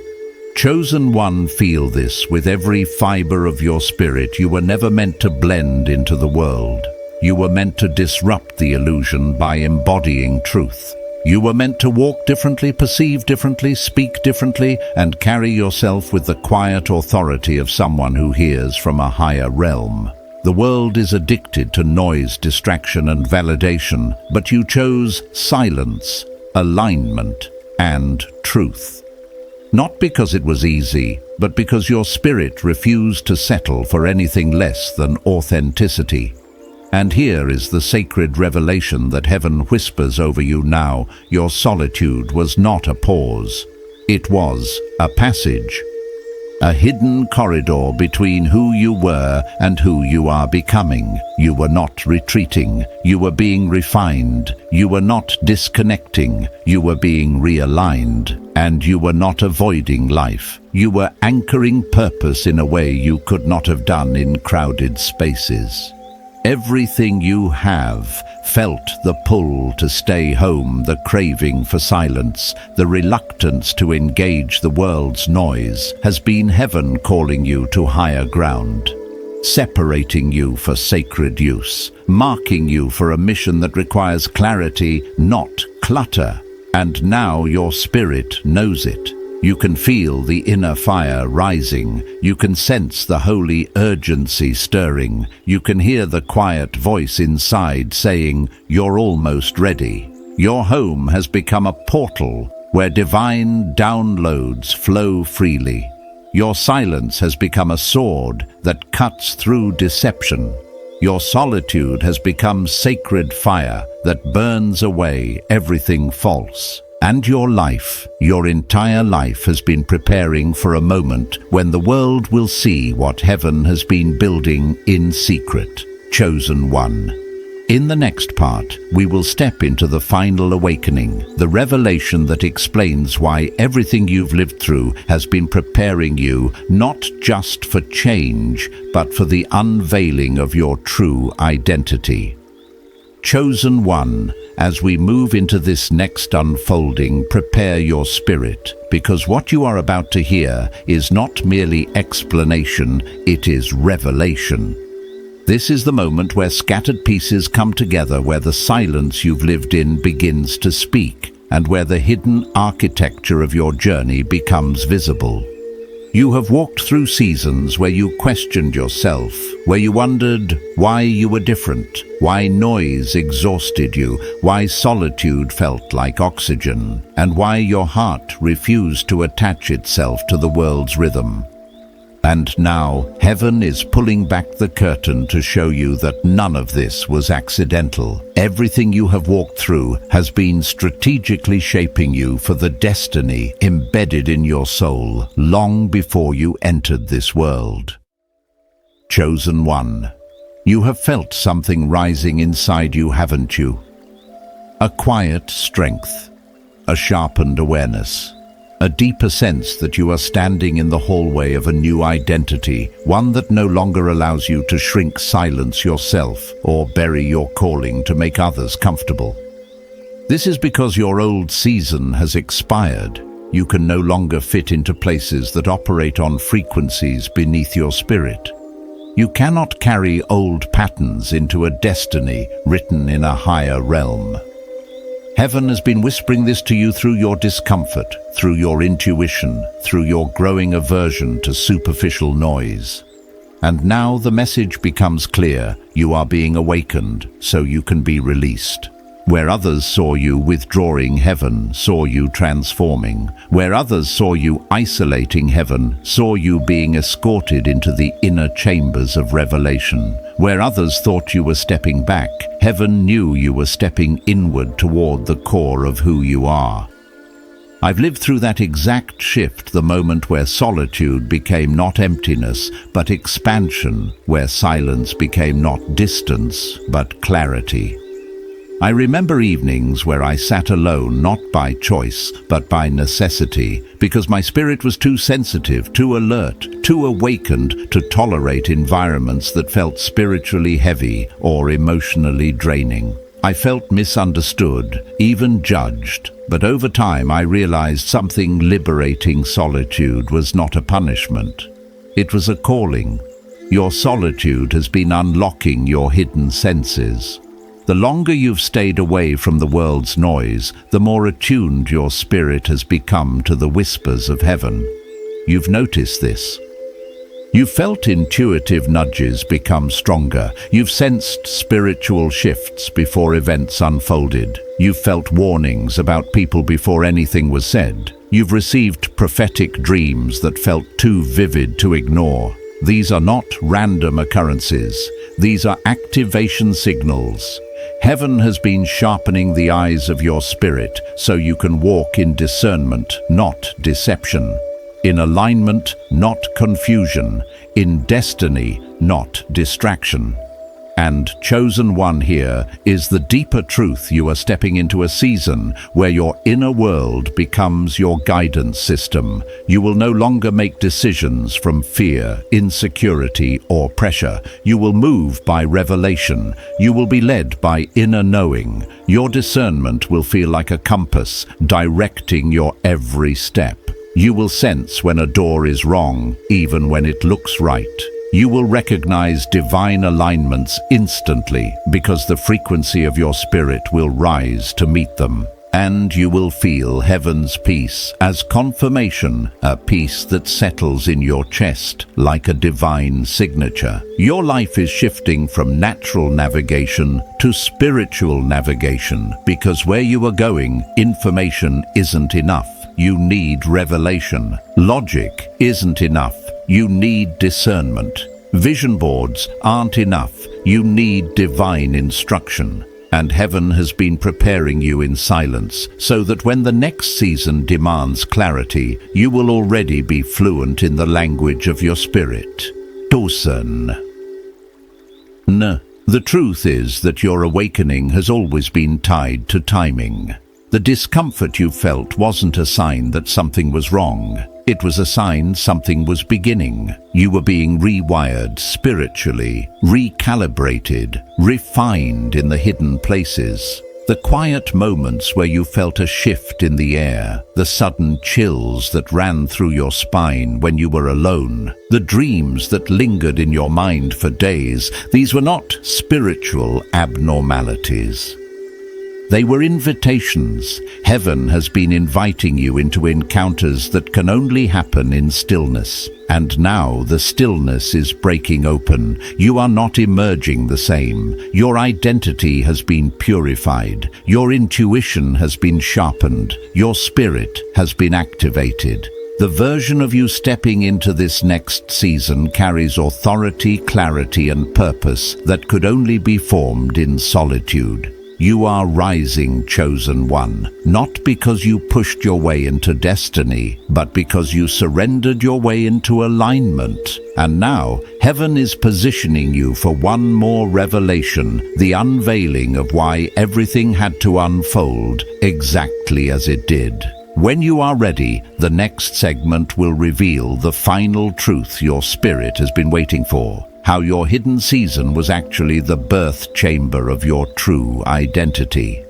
Chosen one, feel this with every fiber of your spirit. You were never meant to blend into the world. You were meant to disrupt the illusion by embodying truth. You were meant to walk differently, perceive differently, speak differently, and carry yourself with the quiet authority of someone who hears from a higher realm. The world is addicted to noise, distraction, and validation, but you chose silence, alignment, and truth. Not because it was easy, but because your spirit refused to settle for anything less than authenticity. And here is the sacred revelation that heaven whispers over you now. Your solitude was not a pause. It was a passage. A hidden corridor between who you were and who you are becoming. You were not retreating. You were being refined. You were not disconnecting. You were being realigned. And you were not avoiding life. You were anchoring purpose in a way you could not have done in crowded spaces. Everything you have felt the pull to stay home, the craving for silence, the reluctance to engage the world's noise, has been heaven calling you to higher ground, separating you for sacred use, marking you for a mission that requires clarity, not clutter. And now your spirit knows it. You can feel the inner fire rising. You can sense the holy urgency stirring. You can hear the quiet voice inside saying, "You're almost ready." Your home has become a portal where divine downloads flow freely. Your silence has become a sword that cuts through deception. Your solitude has become sacred fire that burns away everything false. And your life, your entire life, has been preparing for a moment when the world will see what heaven has been building in secret. Chosen one. In the next part, we will step into the final awakening, the revelation that explains why everything you've lived through has been preparing you not just for change, but for the unveiling of your true identity. Chosen one, as we move into this next unfolding, prepare your spirit, because what you are about to hear is not merely explanation, it is revelation. This is the moment where scattered pieces come together, where the silence you've lived in begins to speak, and where the hidden architecture of your journey becomes visible. You have walked through seasons where you questioned yourself, where you wondered why you were different, why noise exhausted you, why solitude felt like oxygen, and why your heart refused to attach itself to the world's rhythm. And now, heaven is pulling back the curtain to show you that none of this was accidental. Everything you have walked through has been strategically shaping you for the destiny embedded in your soul long before you entered this world. Chosen one. You have felt something rising inside you, haven't you? A quiet strength, a sharpened awareness. A deeper sense that you are standing in the hallway of a new identity, one that no longer allows you to shrink, silence yourself, or bury your calling to make others comfortable. This is because your old season has expired. You can no longer fit into places that operate on frequencies beneath your spirit. You cannot carry old patterns into a destiny written in a higher realm. Heaven has been whispering this to you through your discomfort, through your intuition, through your growing aversion to superficial noise. And now the message becomes clear. You are being awakened so you can be released. Where others saw you withdrawing, heaven saw you transforming. Where others saw you isolating, heaven saw you being escorted into the inner chambers of revelation. Where others thought you were stepping back, heaven knew you were stepping inward toward the core of who you are. I've lived through that exact shift, the moment where solitude became not emptiness, but expansion, where silence became not distance, but clarity. I remember evenings where I sat alone, not by choice, but by necessity, because my spirit was too sensitive, too alert, too awakened to tolerate environments that felt spiritually heavy or emotionally draining. I felt misunderstood, even judged, but over time I realized something liberating. Solitude was not a punishment. It was a calling. Your solitude has been unlocking your hidden senses. The longer you've stayed away from the world's noise, the more attuned your spirit has become to the whispers of heaven. You've noticed this. You've felt intuitive nudges become stronger. You've sensed spiritual shifts before events unfolded. You've felt warnings about people before anything was said. You've received prophetic dreams that felt too vivid to ignore. These are not random occurrences. These are activation signals. Heaven has been sharpening the eyes of your spirit so you can walk in discernment, not deception. In alignment, not confusion. In destiny, not distraction. And chosen one, here is the deeper truth. You are stepping into a season where your inner world becomes your guidance system. You will no longer make decisions from fear, insecurity, or pressure. You will move by revelation. You will be led by inner knowing. Your discernment will feel like a compass, directing your every step. You will sense when a door is wrong, even when it looks right. You will recognize divine alignments instantly because the frequency of your spirit will rise to meet them. And you will feel heaven's peace as confirmation, a peace that settles in your chest like a divine signature. Your life is shifting from natural navigation to spiritual navigation because where you are going, information isn't enough. You need revelation. Logic isn't enough. You need discernment. Vision boards aren't enough. You need divine instruction. And heaven has been preparing you in silence so that when the next season demands clarity, you will already be fluent in the language of your spirit. Chosen. The truth is that your awakening has always been tied to timing. The discomfort you felt wasn't a sign that something was wrong. It was a sign something was beginning. You were being rewired spiritually, recalibrated, refined in the hidden places. The quiet moments where you felt a shift in the air, the sudden chills that ran through your spine when you were alone, the dreams that lingered in your mind for days, these were not spiritual abnormalities. They were invitations. Heaven has been inviting you into encounters that can only happen in stillness. And now the stillness is breaking open. You are not emerging the same. Your identity has been purified. Your intuition has been sharpened. Your spirit has been activated. The version of you stepping into this next season carries authority, clarity, and purpose that could only be formed in solitude. You are rising, chosen one, not because you pushed your way into destiny, but because you surrendered your way into alignment. And now, heaven is positioning you for one more revelation, the unveiling of why everything had to unfold exactly as it did. When you are ready, the next segment will reveal the final truth your spirit has been waiting for. How your hidden season was actually the birth chamber of your true identity.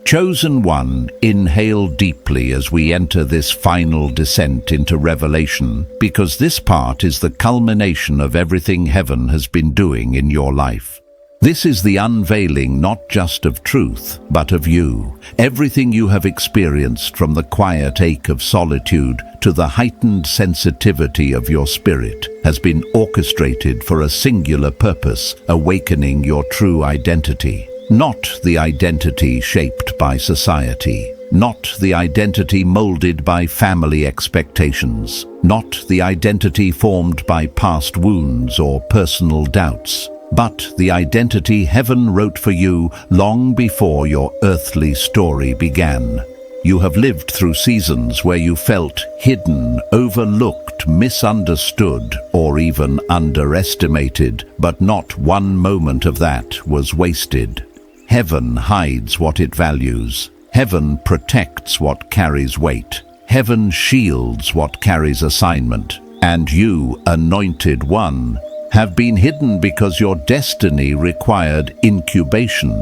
Chosen one, inhale deeply as we enter this final descent into revelation, because this part is the culmination of everything heaven has been doing in your life. This is the unveiling not just of truth, but of you. Everything you have experienced, from the quiet ache of solitude to the heightened sensitivity of your spirit, has been orchestrated for a singular purpose, awakening your true identity. Not the identity shaped by society. Not the identity molded by family expectations. Not the identity formed by past wounds or personal doubts. But the identity heaven wrote for you long before your earthly story began. You have lived through seasons where you felt hidden, overlooked, misunderstood, or even underestimated, but not one moment of that was wasted. Heaven hides what it values. Heaven protects what carries weight. Heaven shields what carries assignment. And you, anointed one, have been hidden because your destiny required incubation.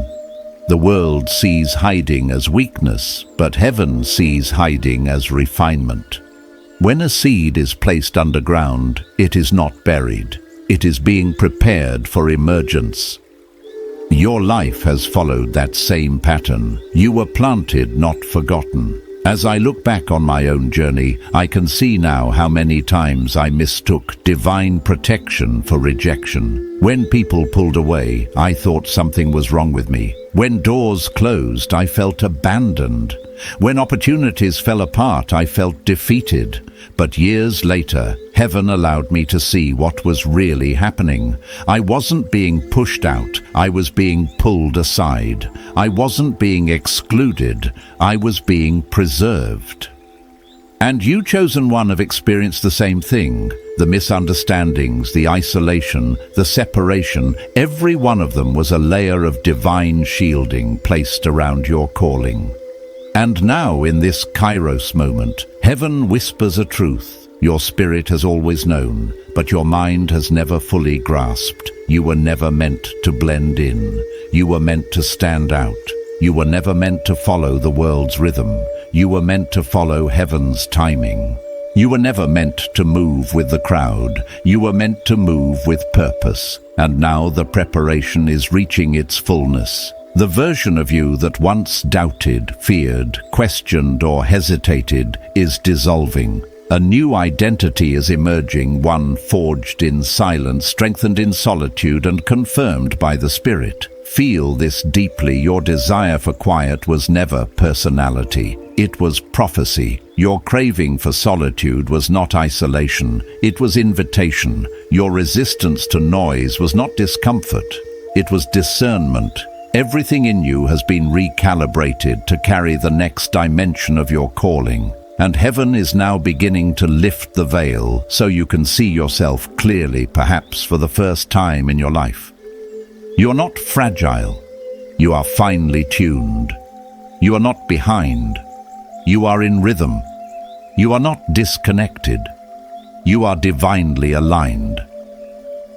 The world sees hiding as weakness, but heaven sees hiding as refinement. When a seed is placed underground, it is not buried. It is being prepared for emergence. Your life has followed that same pattern. You were planted, not forgotten. As I look back on my own journey, I can see now how many times I mistook divine protection for rejection. When people pulled away, I thought something was wrong with me. When doors closed, I felt abandoned. When opportunities fell apart, I felt defeated. But years later, heaven allowed me to see what was really happening. I wasn't being pushed out, I was being pulled aside. I wasn't being excluded, I was being preserved. And you, chosen one, have experienced the same thing. The misunderstandings, the isolation, the separation, every one of them was a layer of divine shielding placed around your calling. And now, in this kairos moment, heaven whispers a truth. Your spirit has always known, but your mind has never fully grasped. You were never meant to blend in. You were meant to stand out. You were never meant to follow the world's rhythm. You were meant to follow heaven's timing. You were never meant to move with the crowd. You were meant to move with purpose. And now the preparation is reaching its fullness. The version of you that once doubted, feared, questioned, or hesitated is dissolving. A new identity is emerging, one forged in silence, strengthened in solitude, and confirmed by the Spirit. Feel this deeply. Your desire for quiet was never personality. It was prophecy. Your craving for solitude was not isolation. It was invitation. Your resistance to noise was not discomfort. It was discernment. Everything in you has been recalibrated to carry the next dimension of your calling. And heaven is now beginning to lift the veil so you can see yourself clearly, perhaps for the first time in your life. You're not fragile. You are finely tuned. You are not behind. You are in rhythm. You are not disconnected. You are divinely aligned.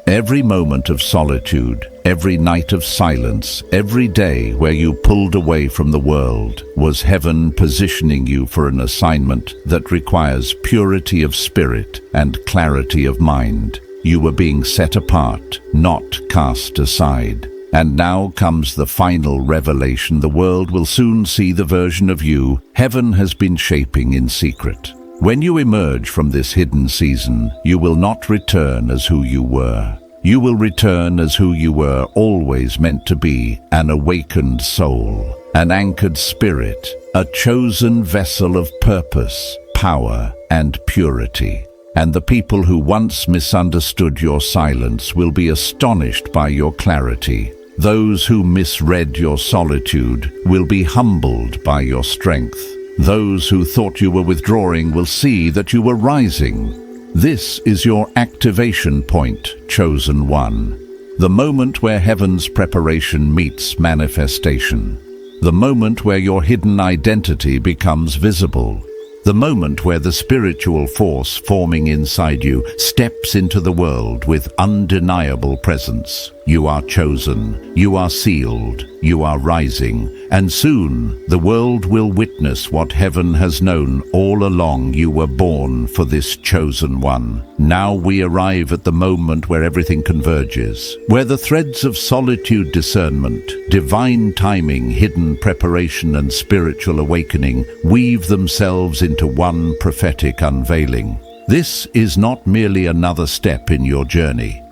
Every moment of solitude, every night of silence, every day where you pulled away from the world was heaven positioning you for an assignment that requires purity of spirit and clarity of mind. You were being set apart, not cast aside. And now comes the final revelation. The world will soon see the version of you heaven has been shaping in secret. When you emerge from this hidden season, you will not return as who you were. You will return as who you were always meant to be, an awakened soul, an anchored spirit, a chosen vessel of purpose, power, and purity. And the people who once misunderstood your silence will be astonished by your clarity. Those who misread your solitude will be humbled by your strength. Those who thought you were withdrawing will see that you were rising. This is your activation point, chosen one. The moment where heaven's preparation meets manifestation. The moment where your hidden identity becomes visible. The moment where the spiritual force forming inside you steps into the world with undeniable presence. You are chosen, you are sealed, you are rising, and soon the world will witness what heaven has known all along. You were born for this chosen one. Now we arrive at the moment where everything converges, where the threads of solitude, discernment, divine timing, hidden preparation, and spiritual awakening weave themselves into one prophetic unveiling. This is not merely another step in your journey.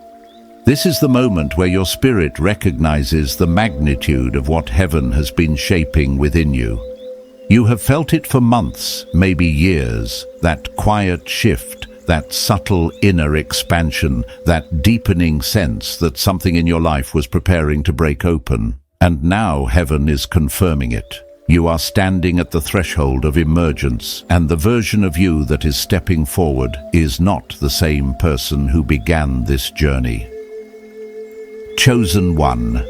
This is the moment where your spirit recognizes the magnitude of what heaven has been shaping within you. You have felt it for months, maybe years, that quiet shift, that subtle inner expansion, that deepening sense that something in your life was preparing to break open. And now heaven is confirming it. You are standing at the threshold of emergence, and the version of you that is stepping forward is not the same person who began this journey. Chosen one.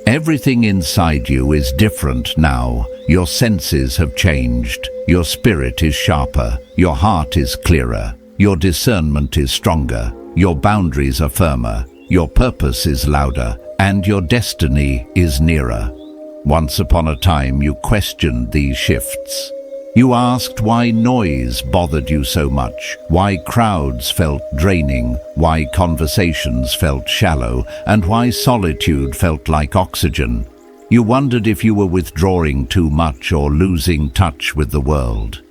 Everything inside you is different now. Your senses have changed. Your spirit is sharper. Your heart is clearer. Your discernment is stronger. Your boundaries are firmer, your purpose is louder, and your destiny is nearer. Once upon a time, you questioned these shifts. You asked why noise bothered you so much, why crowds felt draining, why conversations felt shallow, and why solitude felt like oxygen. You wondered if you were withdrawing too much or losing touch with the world.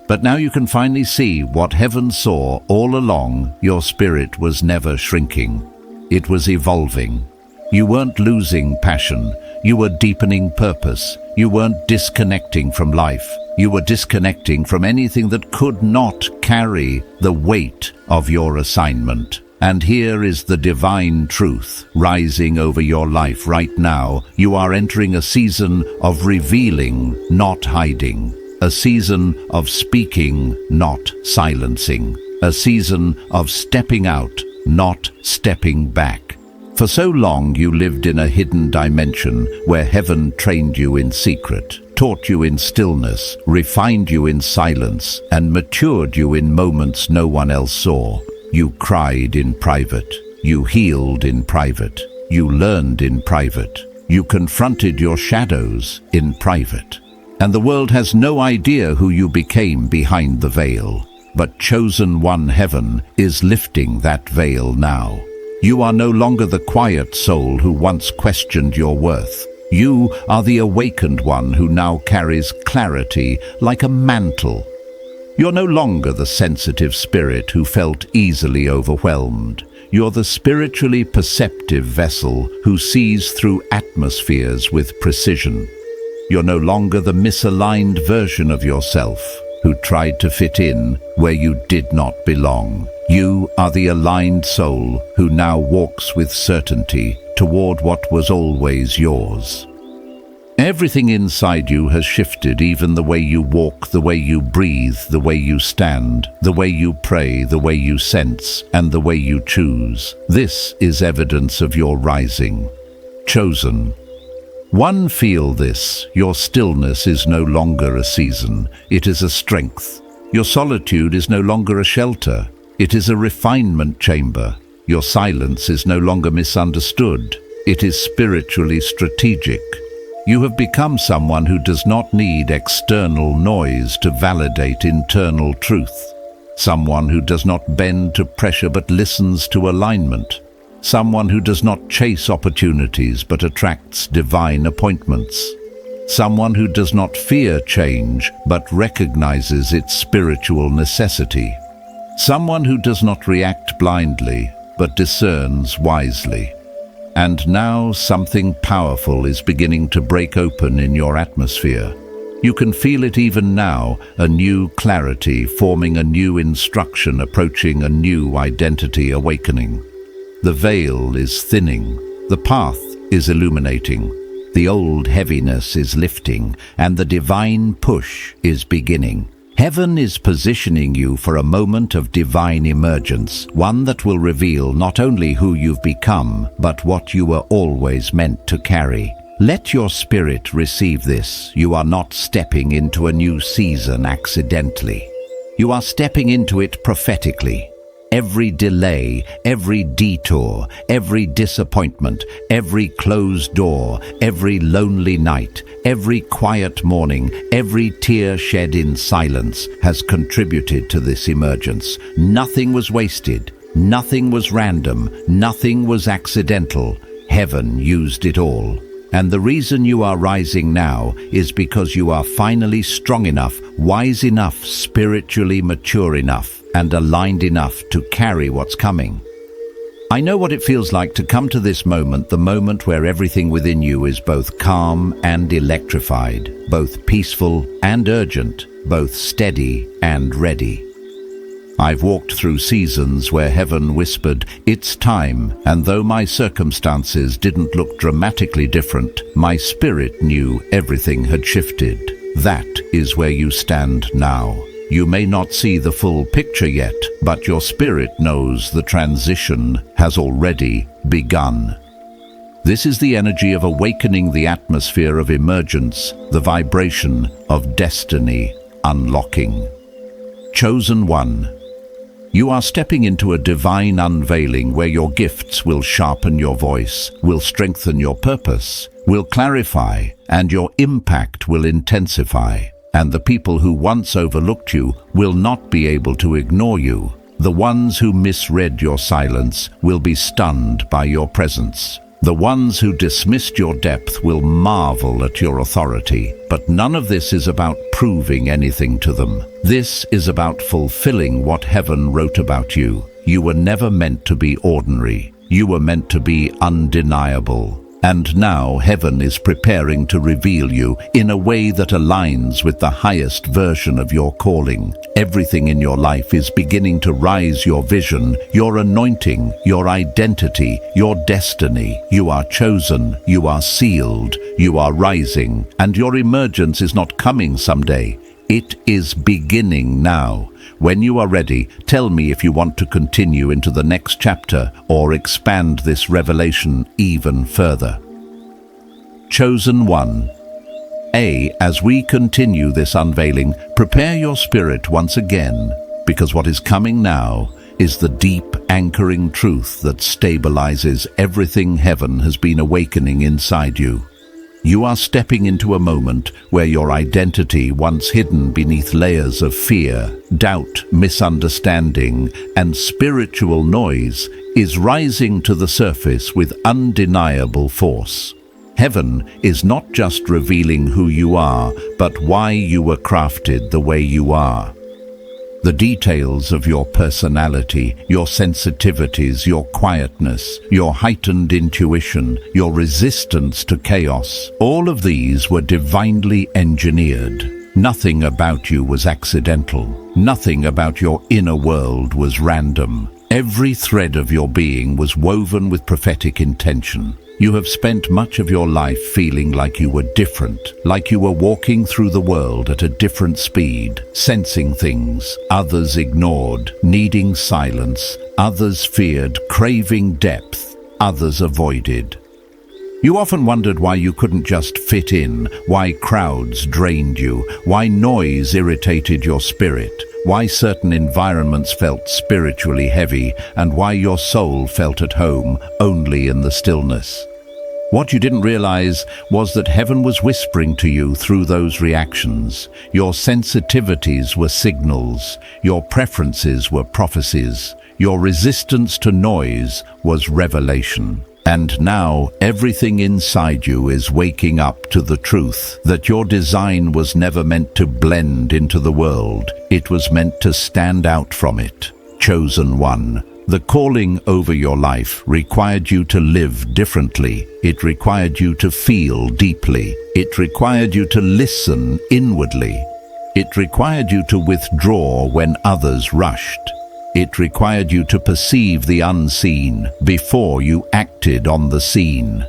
But now you can finally see what heaven saw all along. Your spirit was never shrinking. It was evolving. You weren't losing passion. You were deepening purpose. You weren't disconnecting from life. You were disconnecting from anything that could not carry the weight of your assignment. And here is the divine truth rising over your life right now. You are entering a season of revealing, not hiding. A season of speaking, not silencing. A season of stepping out, not stepping back. For so long you lived in a hidden dimension where heaven trained you in secret, taught you in stillness, refined you in silence, and matured you in moments no one else saw. You cried in private. You healed in private. You learned in private. You confronted your shadows in private. And the world has no idea who you became behind the veil. But chosen one, heaven is lifting that veil now. You are no longer the quiet soul who once questioned your worth. You are the awakened one who now carries clarity like a mantle. You're no longer the sensitive spirit who felt easily overwhelmed. You're the spiritually perceptive vessel who sees through atmospheres with precision. You're no longer the misaligned version of yourself who tried to fit in where you did not belong. You are the aligned soul who now walks with certainty toward what was always yours. Everything inside you has shifted, even the way you walk, the way you breathe, the way you stand, the way you pray, the way you sense, and the way you choose. This is evidence of your rising. Chosen. One, feel this. Your stillness is no longer a season. It is a strength. Your solitude is no longer a shelter. It is a refinement chamber. Your silence is no longer misunderstood. It is spiritually strategic. You have become someone who does not need external noise to validate internal truth. Someone who does not bend to pressure but listens to alignment. Someone who does not chase opportunities but attracts divine appointments. Someone who does not fear change but recognizes its spiritual necessity. Someone who does not react blindly but discerns wisely. And now something powerful is beginning to break open in your atmosphere. You can feel it even now, a new clarity forming, a new instruction approaching, a new identity awakening. The veil is thinning, the path is illuminating, the old heaviness is lifting, and the divine push is beginning. Heaven is positioning you for a moment of divine emergence, one that will reveal not only who you've become, but what you were always meant to carry. Let your spirit receive this. You are not stepping into a new season accidentally. You are stepping into it prophetically. Every delay, every detour, every disappointment, every closed door, every lonely night, every quiet morning, every tear shed in silence has contributed to this emergence. Nothing was wasted, nothing was random, nothing was accidental. Heaven used it all. And the reason you are rising now is because you are finally strong enough, wise enough, spiritually mature enough, and aligned enough to carry what's coming. I know what it feels like to come to this moment, the moment where everything within you is both calm and electrified, both peaceful and urgent, both steady and ready. I've walked through seasons where heaven whispered, "It's time," and though my circumstances didn't look dramatically different, my spirit knew everything had shifted. That is where you stand now. You may not see the full picture yet, but your spirit knows the transition has already begun. This is the energy of awakening, the atmosphere of emergence, the vibration of destiny unlocking. Chosen one. You are stepping into a divine unveiling where your gifts will sharpen your voice, will strengthen your purpose, will clarify, and your impact will intensify. And the people who once overlooked you will not be able to ignore you. The ones who misread your silence will be stunned by your presence. The ones who dismissed your depth will marvel at your authority. But none of this is about proving anything to them. This is about fulfilling what heaven wrote about you. You were never meant to be ordinary. You were meant to be undeniable. And now heaven is preparing to reveal you in a way that aligns with the highest version of your calling. Everything in your life is beginning to rise: your vision, your anointing, your identity, your destiny. You are chosen, you are sealed, you are rising, and your emergence is not coming someday. It is beginning now. When you are ready, tell me if you want to continue into the next chapter or expand this revelation even further. Chosen one. As we continue this unveiling, prepare your spirit once again, because what is coming now is the deep anchoring truth that stabilizes everything heaven has been awakening inside you. You are stepping into a moment where your identity, once hidden beneath layers of fear, doubt, misunderstanding, and spiritual noise, is rising to the surface with undeniable force. Heaven is not just revealing who you are, but why you were crafted the way you are. The details of your personality, your sensitivities, your quietness, your heightened intuition, your resistance to chaos, all of these were divinely engineered. Nothing about you was accidental. Nothing about your inner world was random. Every thread of your being was woven with prophetic intention. You have spent much of your life feeling like you were different, like you were walking through the world at a different speed, sensing things others ignored, needing silence, others feared, craving depth, others avoided. You often wondered why you couldn't just fit in, why crowds drained you, why noise irritated your spirit, why certain environments felt spiritually heavy, and why your soul felt at home only in the stillness. What you didn't realize was that heaven was whispering to you through those reactions. Your sensitivities were signals, your preferences were prophecies, your resistance to noise was revelation. And now everything inside you is waking up to the truth that your design was never meant to blend into the world. It was meant to stand out from it. Chosen one. The calling over your life required you to live differently. It required you to feel deeply. It required you to listen inwardly. It required you to withdraw when others rushed. It required you to perceive the unseen before you acted on the seen.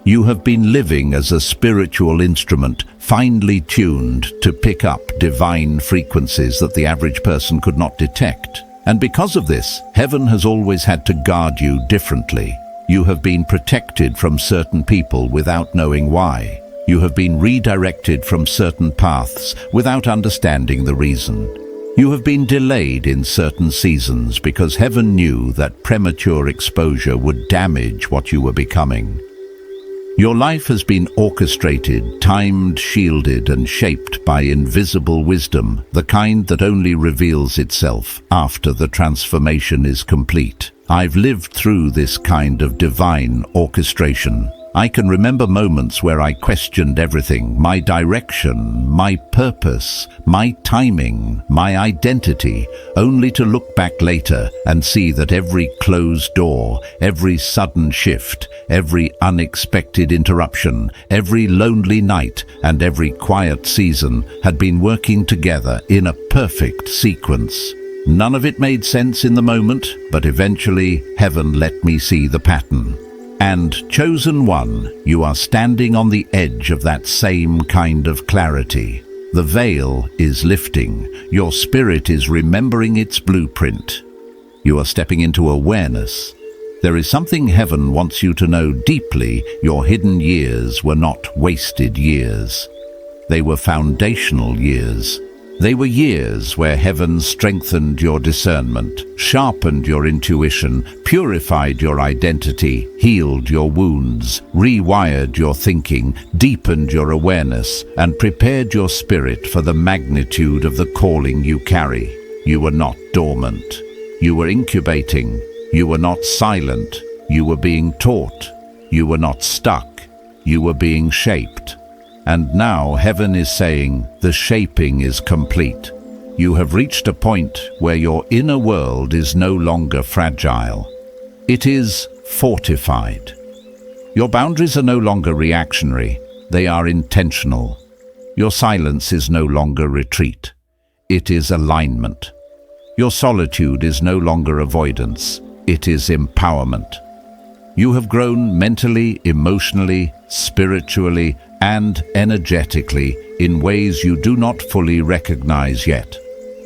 You have been living as a spiritual instrument, finely tuned to pick up divine frequencies that the average person could not detect. And because of this, heaven has always had to guard you differently. You have been protected from certain people without knowing why. You have been redirected from certain paths without understanding the reason. You have been delayed in certain seasons because heaven knew that premature exposure would damage what you were becoming. Your life has been orchestrated, timed, shielded, and shaped by invisible wisdom, the kind that only reveals itself after the transformation is complete. I've lived through this kind of divine orchestration. I can remember moments where I questioned everything: my direction, my purpose, my timing, my identity, only to look back later and see that every closed door, every sudden shift, every unexpected interruption, every lonely night, and every quiet season had been working together in a perfect sequence. None of it made sense in the moment, but eventually heaven let me see the pattern. And chosen one, you are standing on the edge of that same kind of clarity. The veil is lifting. Your spirit is remembering its blueprint. You are stepping into awareness. There is something heaven wants you to know deeply. Your hidden years were not wasted years. They were foundational years. They were years where heaven strengthened your discernment, sharpened your intuition, purified your identity, healed your wounds, rewired your thinking, deepened your awareness, and prepared your spirit for the magnitude of the calling you carry. You were not dormant. You were incubating. You were not silent. You were being taught. You were not stuck. You were being shaped. And now heaven is saying, the shaping is complete. You have reached a point where your inner world is no longer fragile. It is fortified. Your boundaries are no longer reactionary. They are intentional. Your silence is no longer retreat. It is alignment. Your solitude is no longer avoidance. It is empowerment. You have grown mentally, emotionally, spiritually, and energetically in ways you do not fully recognize yet.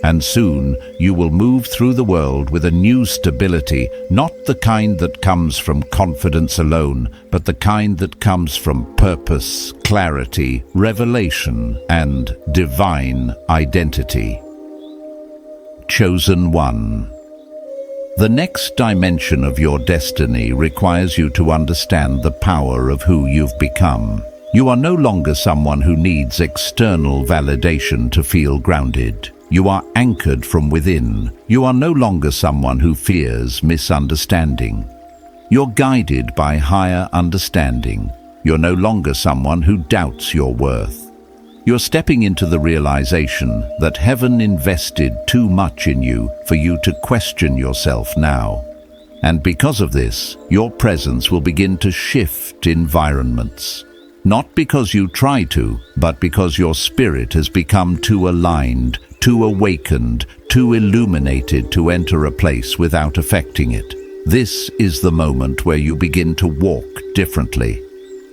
And soon you will move through the world with a new stability, not the kind that comes from confidence alone, but the kind that comes from purpose, clarity, revelation, and divine identity. Chosen one. The next dimension of your destiny requires you to understand the power of who you've become. You are no longer someone who needs external validation to feel grounded. You are anchored from within. You are no longer someone who fears misunderstanding. You're guided by higher understanding. You're no longer someone who doubts your worth. You're stepping into the realization that heaven invested too much in you for you to question yourself now. And because of this, your presence will begin to shift environments. Not because you try to, but because your spirit has become too aligned, too awakened, too illuminated to enter a place without affecting it. This is the moment where you begin to walk differently.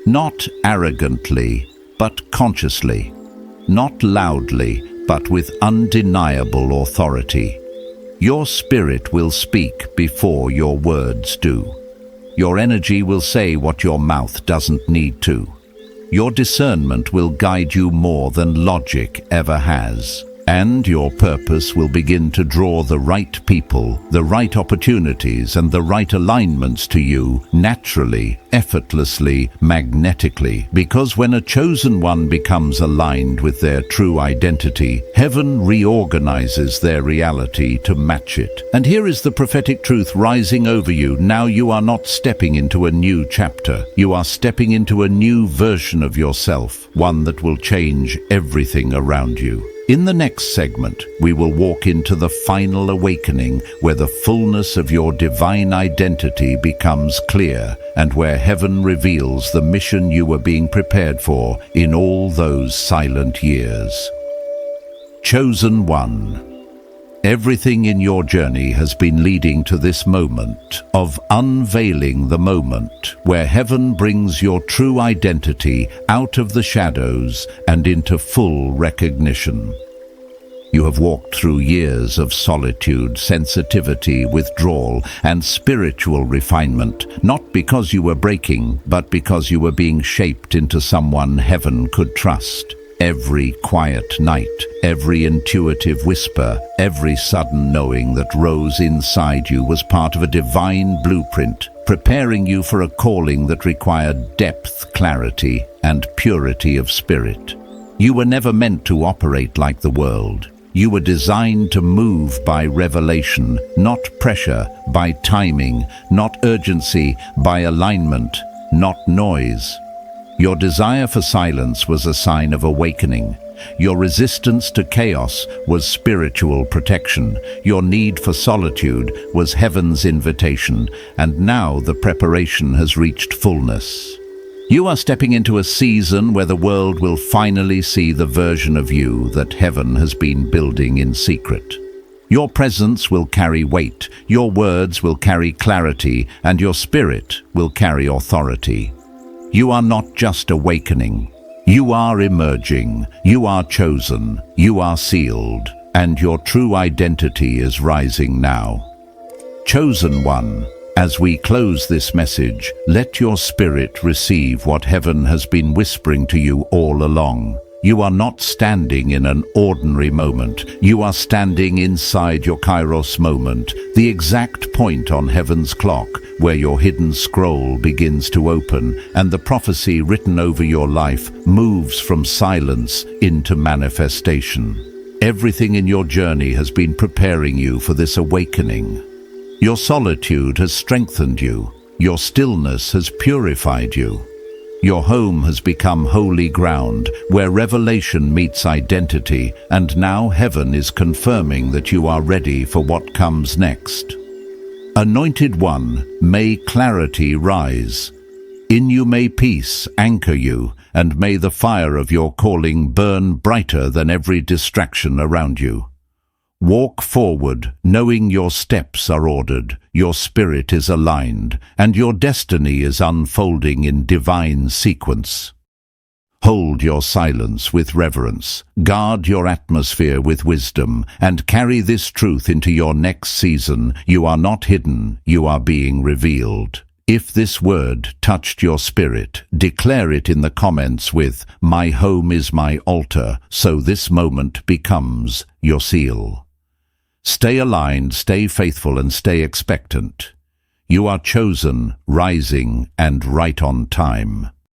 Not arrogantly, but consciously. Not loudly, but with undeniable authority. Your spirit will speak before your words do. Your energy will say what your mouth doesn't need to. Your discernment will guide you more than logic ever has. And your purpose will begin to draw the right people, the right opportunities, and the right alignments to you naturally, effortlessly, magnetically. Because when a chosen one becomes aligned with their true identity, heaven reorganizes their reality to match it. And here is the prophetic truth rising over you. Now you are not stepping into a new chapter. You are stepping into a new version of yourself, one that will change everything around you. In the next segment, we will walk into the final awakening where the fullness of your divine identity becomes clear and where heaven reveals the mission you were being prepared for in all those silent years. Chosen one. Everything in your journey has been leading to this moment of unveiling, the moment where heaven brings your true identity out of the shadows and into full recognition. You have walked through years of solitude, sensitivity, withdrawal, and spiritual refinement, not because you were breaking, but because you were being shaped into someone heaven could trust. Every quiet night, every intuitive whisper, every sudden knowing that rose inside you was part of a divine blueprint, preparing you for a calling that required depth, clarity, and purity of spirit. You were never meant to operate like the world. You were designed to move by revelation, not pressure, by timing, not urgency, by alignment, not noise. Your desire for silence was a sign of awakening. Your resistance to chaos was spiritual protection. Your need for solitude was heaven's invitation, and now the preparation has reached fullness. You are stepping into a season where the world will finally see the version of you that heaven has been building in secret. Your presence will carry weight, your words will carry clarity, and your spirit will carry authority. You are not just awakening. You are emerging. You are chosen. You are sealed. And your true identity is rising now. Chosen one, as we close this message, let your spirit receive what heaven has been whispering to you all along. You are not standing in an ordinary moment. You are standing inside your kairos moment, the exact point on heaven's clock where your hidden scroll begins to open and the prophecy written over your life moves from silence into manifestation. Everything in your journey has been preparing you for this awakening. Your solitude has strengthened you. Your stillness has purified you. Your home has become holy ground, where revelation meets identity, and now heaven is confirming that you are ready for what comes next. Anointed One, may clarity rise. In you may peace anchor you, and may the fire of your calling burn brighter than every distraction around you. Walk forward, knowing your steps are ordered, your spirit is aligned, and your destiny is unfolding in divine sequence. Hold your silence with reverence, guard your atmosphere with wisdom, and carry this truth into your next season. You are not hidden, you are being revealed. If this word touched your spirit, declare it in the comments with, "My home is my altar," so this moment becomes your seal. Stay aligned, stay faithful, and stay expectant. You are chosen, rising, and right on time.